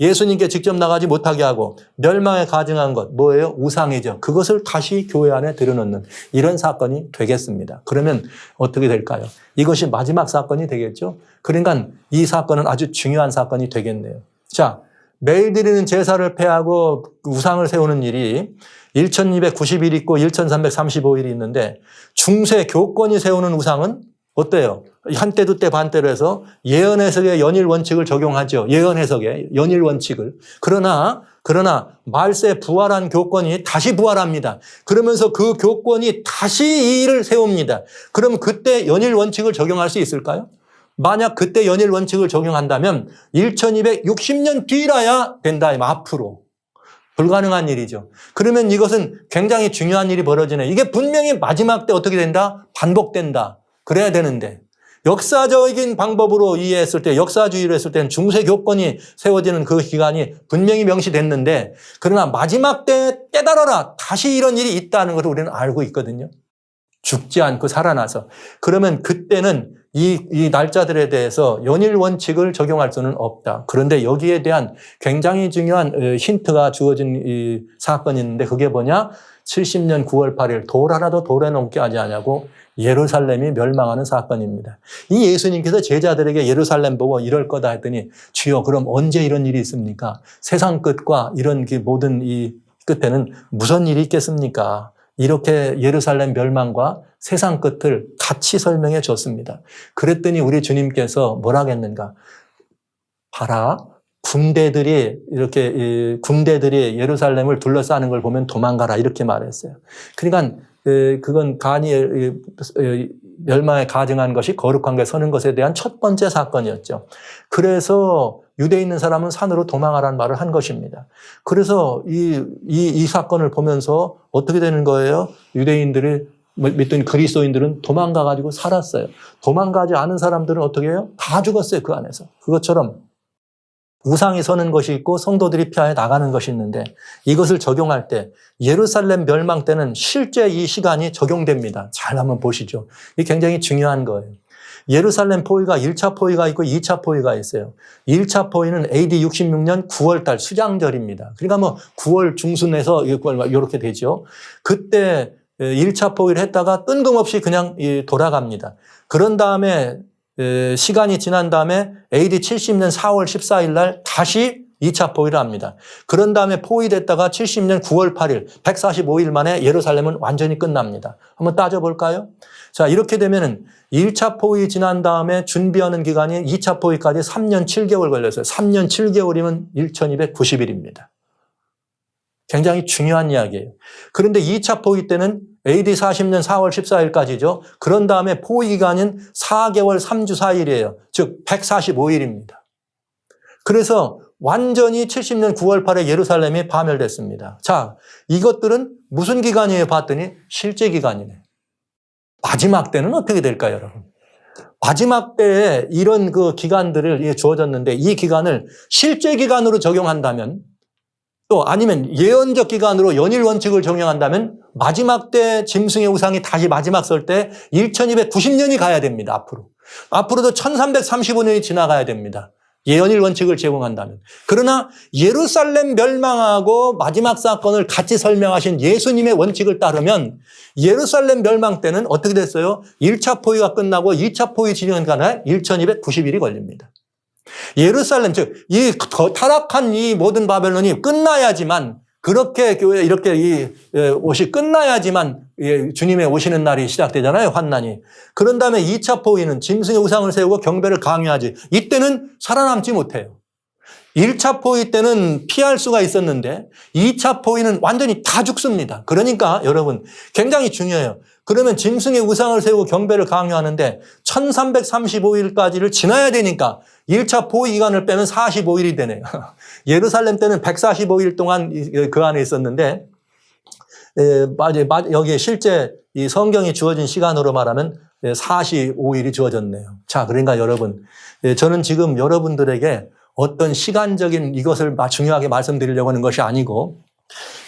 [SPEAKER 1] 예수님께 직접 나가지 못하게 하고 멸망에 가증한 것 뭐예요? 우상이죠. 그것을 다시 교회 안에 들여놓는 이런 사건이 되겠습니다. 그러면 어떻게 될까요? 이것이 마지막 사건이 되겠죠. 그러니까 이 사건은 아주 중요한 사건이 되겠네요. 자, 매일 드리는 제사를 폐하고 우상을 세우는 일이 1290일 있고 1335일이 있는데 중세 교권이 세우는 우상은 어때요? 한때 두때 반때로 해서 예언 해석의 연일 원칙을 적용하죠. 예언 해석의 연일 원칙을. 그러나 말세 부활한 교권이 다시 부활합니다. 그러면서 그 교권이 다시 이 일을 세웁니다. 그럼 그때 연일 원칙을 적용할 수 있을까요? 만약 그때 연일 원칙을 적용한다면 1260년 뒤라야 된다. 앞으로. 불가능한 일이죠. 그러면 이것은 굉장히 중요한 일이 벌어지네. 이게 분명히 마지막 때 어떻게 된다? 반복된다. 그래야 되는데 역사적인 방법으로 이해했을 때 역사주의로 했을 때는 중세 교권이 세워지는 그 기간이 분명히 명시됐는데 그러나 마지막 때 깨달아라. 다시 이런 일이 있다는 것을 우리는 알고 있거든요. 죽지 않고 살아나서. 그러면 그때는 이 날짜들에 대해서 연일 원칙을 적용할 수는 없다. 그런데 여기에 대한 굉장히 중요한 힌트가 주어진 이 사건이 있는데 그게 뭐냐? 70년 9월 8일 돌 하나도 돌에 넘게 하지 않냐고 예루살렘이 멸망하는 사건입니다. 이 예수님께서 제자들에게 예루살렘 보고 이럴 거다 했더니 주여 그럼 언제 이런 일이 있습니까? 세상 끝과 이런 모든 이 끝에는 무슨 일이 있겠습니까? 이렇게 예루살렘 멸망과 세상 끝을 같이 설명해 줬습니다. 그랬더니 우리 주님께서 뭐라 했는가? 봐라. 군대들이 군대들이 예루살렘을 둘러싸는 걸 보면 도망가라 이렇게 말했어요. 그러니까 그건 멸망에 가증한 것이 거룩한 게 서는 것에 대한 첫 번째 사건이었죠. 그래서 유대에 있는 사람은 산으로 도망하라는 말을 한 것입니다. 그래서 이 사건을 보면서 어떻게 되는 거예요? 유대인들이 믿던 그리스도인들은 도망가가지고 살았어요. 도망가지 않은 사람들은 어떻게 해요? 다 죽었어요. 그 안에서. 그것처럼 우상이 서는 것이 있고 성도들이 피하여 나가는 것이 있는데 이것을 적용할 때 예루살렘 멸망 때는 실제 이 시간이 적용됩니다. 잘 한번 보시죠. 이게 굉장히 중요한 거예요. 예루살렘 포위가 1차 포위가 있고 2차 포위가 있어요. 1차 포위는 AD 66년 9월 달 수장절입니다. 그러니까 뭐 9월 중순에서 이렇게 되죠. 그때 1차 포위를 했다가 뜬금없이 그냥 돌아갑니다. 그런 다음에 시간이 지난 다음에 AD 70년 4월 14일 날 다시 2차 포위를 합니다. 그런 다음에 포위됐다가 70년 9월 8일 145일 만에 예루살렘은 완전히 끝납니다. 한번 따져볼까요? 자, 이렇게 되면은 1차 포위 지난 다음에 준비하는 기간이 2차 포위까지 3년 7개월 걸렸어요. 3년 7개월이면 1290일입니다. 굉장히 중요한 이야기예요. 그런데 2차 포위 때는 AD 40년 4월 14일까지죠. 그런 다음에 포위 기간은 4개월 3주 4일이에요. 즉 145일입니다. 그래서 완전히 70년 9월 8일 예루살렘이 파멸됐습니다. 자, 이것들은 무슨 기간이에요? 봤더니 실제 기간이네. 마지막 때는 어떻게 될까요, 여러분? 마지막 때에 이런 그 기간들을 주어졌는데 이 기간을 실제 기간으로 적용한다면 또 아니면 예언적 기간으로 연일 원칙을 적용한다면 마지막 때 짐승의 우상이 다시 마지막 설 때 1290년이 가야 됩니다. 앞으로도 1335년이 지나가야 됩니다. 예언일 원칙을 제공한다면. 그러나 예루살렘 멸망하고 마지막 사건을 같이 설명하신 예수님의 원칙을 따르면 예루살렘 멸망 때는 어떻게 됐어요? 1차 포위가 끝나고 2차 포위 진행하는 1290일이 걸립니다. 예루살렘, 즉, 이 타락한 이 모든 바벨론이 끝나야지만 그렇게 교회 이렇게 옷이 끝나야지만 주님의 오시는 날이 시작되잖아요. 환난이. 그런 다음에 2차 포위는 짐승의 우상을 세우고 경배를 강요하지. 이때는 살아남지 못해요. 1차 포위 때는 피할 수가 있었는데 2차 포위는 완전히 다 죽습니다. 그러니까 여러분 굉장히 중요해요. 그러면 짐승의 우상을 세우고 경배를 강요하는데 1335일까지를 지나야 되니까 1차 포위 기간을 빼면 45일이 되네요. 예루살렘 때는 145일 동안 그 안에 있었는데 여기에 실제 이 성경이 주어진 시간으로 말하면 45일이 주어졌네요. 자, 그러니까 여러분, 저는 지금 여러분들에게 어떤 시간적인 이것을 중요하게 말씀드리려고 하는 것이 아니고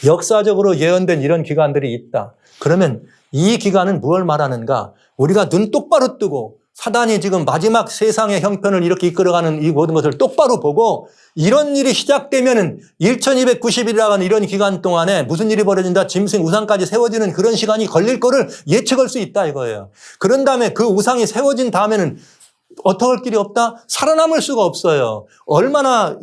[SPEAKER 1] 역사적으로 예언된 이런 기간들이 있다. 그러면 이 기간은 무엇을 말하는가? 우리가 눈 똑바로 뜨고 사단이 지금 마지막 세상의 형편을 이렇게 이끌어가는 이 모든 것을 똑바로 보고 이런 일이 시작되면은 1290일이라고 하는 이런 기간 동안에 무슨 일이 벌어진다, 짐승 우상까지 세워지는 그런 시간이 걸릴 거를 예측할 수 있다 이거예요. 그런 다음에 그 우상이 세워진 다음에는 어떻게 할 길이 없다? 살아남을 수가 없어요. 얼마나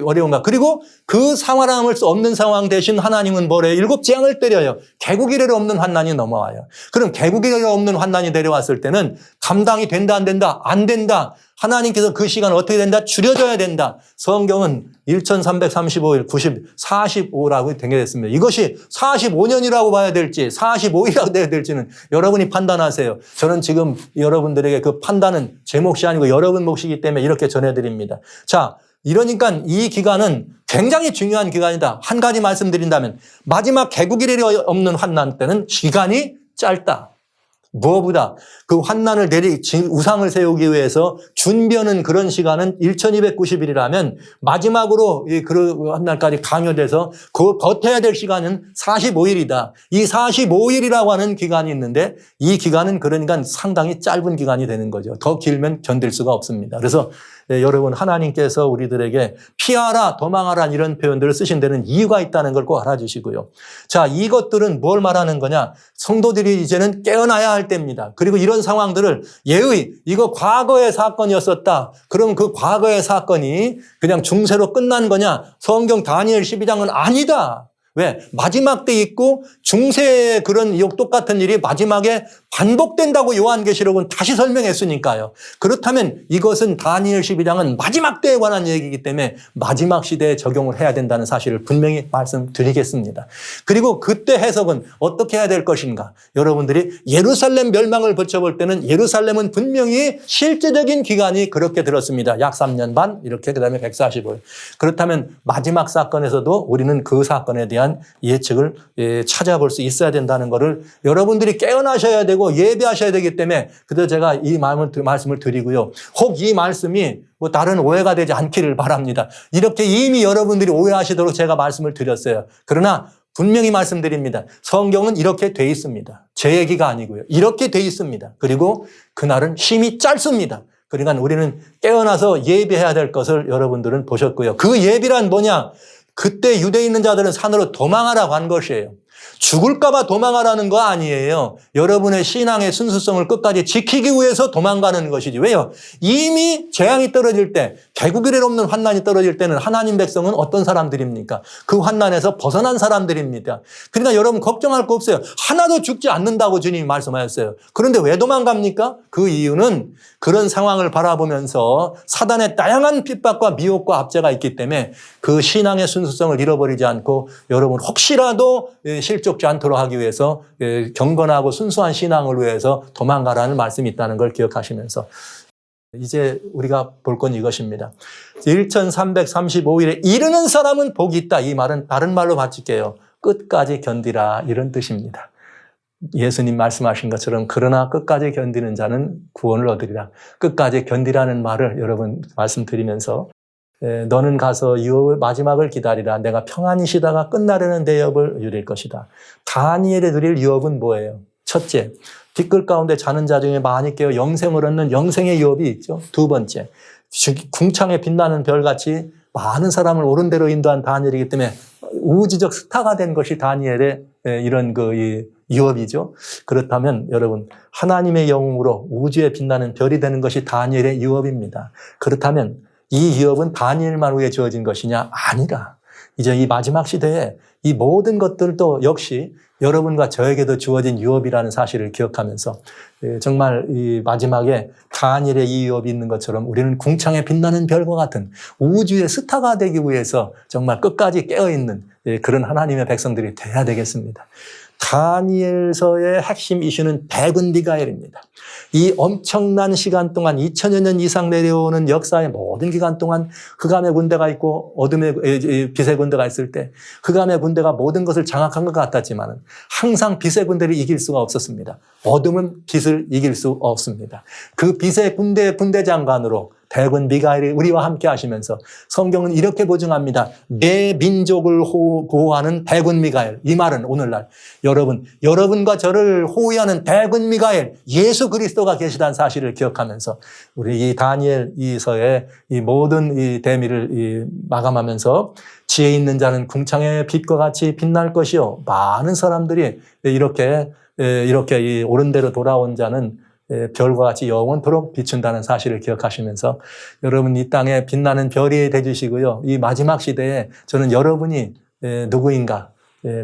[SPEAKER 1] 어려운가. 그리고 그 살아남을 수 없는 상황 대신 하나님은 뭐래요? 7 재앙을 때려요. 개국 이래로 없는 환난이 넘어와요. 그럼 개국 이래로 없는 환난이 내려왔을 때는 감당이 된다, 안 된다? 안 된다. 하나님께서 그 시간을 어떻게 된다? 줄여줘야 된다. 성경은 1335일, 45라고 되겠습니다. 이것이 45년이라고 봐야 될지 45일이라고 돼야 될지는 여러분이 판단하세요. 저는 지금 여러분들에게 그 판단은 제 몫이 아니고 여러분 몫이기 때문에 이렇게 전해드립니다. 자, 이러니까 이 기간은 굉장히 중요한 기간이다. 한 가지 말씀드린다면 마지막 개국 이래 없는 환난 때는 시간이 짧다. 무엇보다 그 환난을 우상을 세우기 위해서 준비하는 그런 시간은 1290일이라면 마지막으로 그 환난까지 강요돼서 그 버텨야 될 시간은 45일이다. 이 45일이라고 하는 기간이 있는데 이 기간은 그러니까 상당히 짧은 기간이 되는 거죠. 더 길면 견딜 수가 없습니다. 그래서 여러분 하나님께서 우리들에게 피하라 도망하라 이런 표현들을 쓰신 데는 이유가 있다는 걸 꼭 알아주시고요. 자, 이것들은 뭘 말하는 거냐? 성도들이 이제는 깨어나야 할 때입니다. 그리고 이런 상황들을 이거 과거의 사건이었었다. 그럼 그 과거의 사건이 그냥 중세로 끝난 거냐? 성경 다니엘 12장은 아니다. 왜? 마지막 때 있고 중세의 그런 똑같은 일이 마지막에 반복된다고 요한계시록은 다시 설명했으니까요. 그렇다면 이것은 다니엘 12장은 마지막 때에 관한 얘기이기 때문에 마지막 시대에 적용을 해야 된다는 사실을 분명히 말씀드리겠습니다. 그리고 그때 해석은 어떻게 해야 될 것인가? 여러분들이 예루살렘 멸망을 거쳐볼 때는 예루살렘은 분명히 실제적인 기간이 그렇게 들었습니다. 약 3년 반 이렇게 그다음에 145일. 그렇다면 마지막 사건에서도 우리는 그 사건에 대한 예측을 찾아볼 수 있어야 된다는 것을 여러분들이 깨어나셔야 되고 예배하셔야 되기 때문에 그래서 제가 이 말씀을 드리고요. 혹 이 말씀이 다른 오해가 되지 않기를 바랍니다. 이렇게 이미 여러분들이 오해하시도록 제가 말씀을 드렸어요. 그러나 분명히 말씀드립니다. 성경은 이렇게 돼 있습니다. 제 얘기가 아니고요. 이렇게 돼 있습니다. 그리고 그날은 심히 짧습니다. 그러니까 우리는 깨어나서 예비해야 될 것을 여러분들은 보셨고요. 그 예비란 뭐냐? 그때 유대에 있는 자들은 산으로 도망하라고 한 것이에요. 죽을까 봐 도망하라는 거 아니에요. 여러분의 신앙의 순수성을 끝까지 지키기 위해서 도망가는 것이지. 왜요? 이미 재앙이 떨어질 때, 개구리를 없는 환난이 떨어질 때는 하나님 백성은 어떤 사람들입니까? 그 환난에서 벗어난 사람들입니다. 그러니까 여러분 걱정할 거 없어요. 하나도 죽지 않는다고 주님이 말씀하셨어요. 그런데 왜 도망갑니까? 그 이유는 그런 상황을 바라보면서 사단의 다양한 핍박과 미혹과 압제가 있기 때문에 그 신앙의 순수성을 잃어버리지 않고 여러분 혹시라도 실족지 않도록 하기 위해서 경건하고 순수한 신앙을 위해서 도망가라는 말씀이 있다는 걸 기억하시면서 이제 우리가 볼 건 이것입니다. 1335일에 이르는 사람은 복이 있다. 이 말은 다른 말로 바칠게요. 끝까지 견디라 이런 뜻입니다. 예수님 말씀하신 것처럼 그러나 끝까지 견디는 자는 구원을 얻으리라. 끝까지 견디라는 말을 여러분 말씀드리면서 너는 가서 유업을 마지막을 기다리라. 내가 평안히 쉬다가 끝나려는 대업을 누릴 것이다. 다니엘에 누릴 유업은 뭐예요? 첫째, 뒷글 가운데 자는 자 중에 많이 깨어 영생을 얻는 영생의 유업이 있죠. 두 번째, 궁창에 빛나는 별같이 많은 사람을 옳은 대로 인도한 다니엘이기 때문에 우주적 스타가 된 것이 다니엘의 이런 유업이죠. 그렇다면 여러분 하나님의 영웅으로 우주에 빛나는 별이 되는 것이 다니엘의 유업입니다. 그렇다면 이 유업은 다니엘만 위해 주어진 것이냐? 아니라 이제 이 마지막 시대에 이 모든 것들도 역시 여러분과 저에게도 주어진 유업이라는 사실을 기억하면서 정말 이 마지막에 다니엘의 이 유업이 있는 것처럼 우리는 궁창에 빛나는 별과 같은 우주의 스타가 되기 위해서 정말 끝까지 깨어있는 그런 하나님의 백성들이 돼야 되겠습니다. 다니엘서의 핵심 이슈는 백은 미가엘입니다. 이 엄청난 시간 동안 2000여 년 이상 내려오는 역사의 모든 기간 동안 흑암의 군대가 있고 어둠의 빛의 군대가 있을 때 흑암의 군대가 모든 것을 장악한 것 같았지만 항상 빛의 군대를 이길 수가 없었습니다. 어둠은 빛을 이길 수 없습니다. 그 빛의 군대 장관으로 백은 미가엘이 우리와 함께 하시면서 성경은 이렇게 보증합니다. 내 민족을 보호하는 백은 미가엘. 이 말은 오늘날 여러분과 저를 호위하는 백은 미가엘, 예수 그리스도가 계시다는 사실을 기억하면서 우리 이 다니엘 이서의 이 모든 이 대미를 마감하면서 지혜 있는 자는 궁창의 빛과 같이 빛날 것이요. 많은 사람들이 이렇게 이 옳은 대로 돌아온 자는 별과 같이 영원토록 비춘다는 사실을 기억하시면서 여러분 이 땅에 빛나는 별이 되주시고요. 이 마지막 시대에 저는 여러분이 누구인가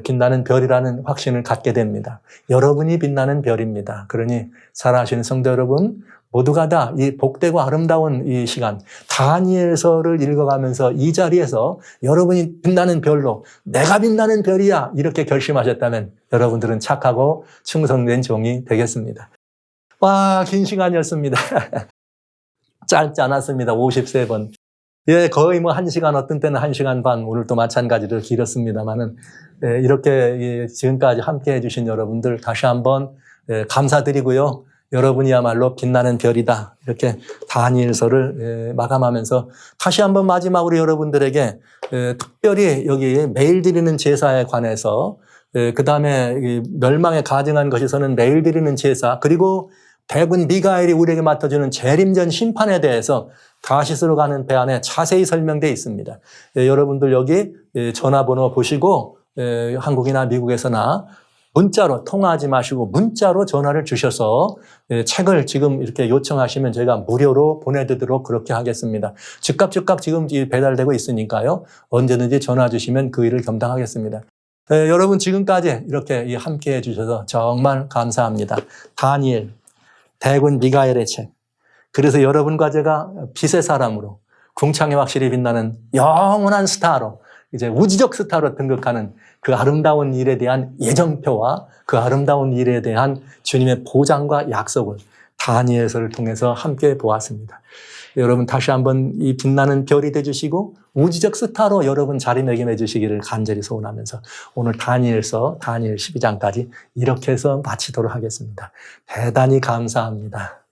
[SPEAKER 1] 빛나는 별이라는 확신을 갖게 됩니다. 여러분이 빛나는 별입니다. 그러니 사랑하시는 성도 여러분 모두가 다 이 복되고 아름다운 이 시간 다니엘서를 읽어가면서 이 자리에서 여러분이 빛나는 별로 내가 빛나는 별이야 이렇게 결심하셨다면 여러분들은 착하고 충성된 종이 되겠습니다. 와, 긴 시간이었습니다. 짧지 않았습니다. 53번. 거의 1시간, 어떤 때는 1시간 반, 오늘도 마찬가지로 길었습니다만은, 이렇게 지금까지 함께 해주신 여러분들 다시 한번 감사드리고요. 여러분이야말로 빛나는 별이다. 이렇게 다니엘서를 마감하면서 다시 한번 마지막으로 여러분들에게 특별히 여기 매일 드리는 제사에 관해서 그 다음에 멸망에 가증한 것에서는 매일 드리는 제사 그리고 백은 미가엘이 우리에게 맡아주는 재림전 심판에 대해서 다시스로 가는 배 안에 자세히 설명되어 있습니다. 여러분들 여기 전화번호 보시고 한국이나 미국에서나 문자로 통화하지 마시고 문자로 전화를 주셔서 책을 지금 이렇게 요청하시면 저희가 무료로 보내드리도록 그렇게 하겠습니다. 즉각 지금 배달되고 있으니까요. 언제든지 전화 주시면 그 일을 겸당하겠습니다. 여러분 지금까지 이렇게 함께 해주셔서 정말 감사합니다. 다니엘, 백은 미가엘의 책. 그래서 여러분과 제가 빛의 사람으로 궁창에 확실히 빛나는 영원한 스타로 이제 우주적 스타로 등극하는 그 아름다운 일에 대한 예정표와 그 아름다운 일에 대한 주님의 보장과 약속을 다니엘서를 통해서 함께 보았습니다. 여러분 다시 한번 이 빛나는 별이 되주시고 우주적 스타로 여러분 자리매김해 주시기를 간절히 소원하면서 오늘 다니엘서 다니엘 12장까지 이렇게 해서 마치도록 하겠습니다. 대단히 감사합니다.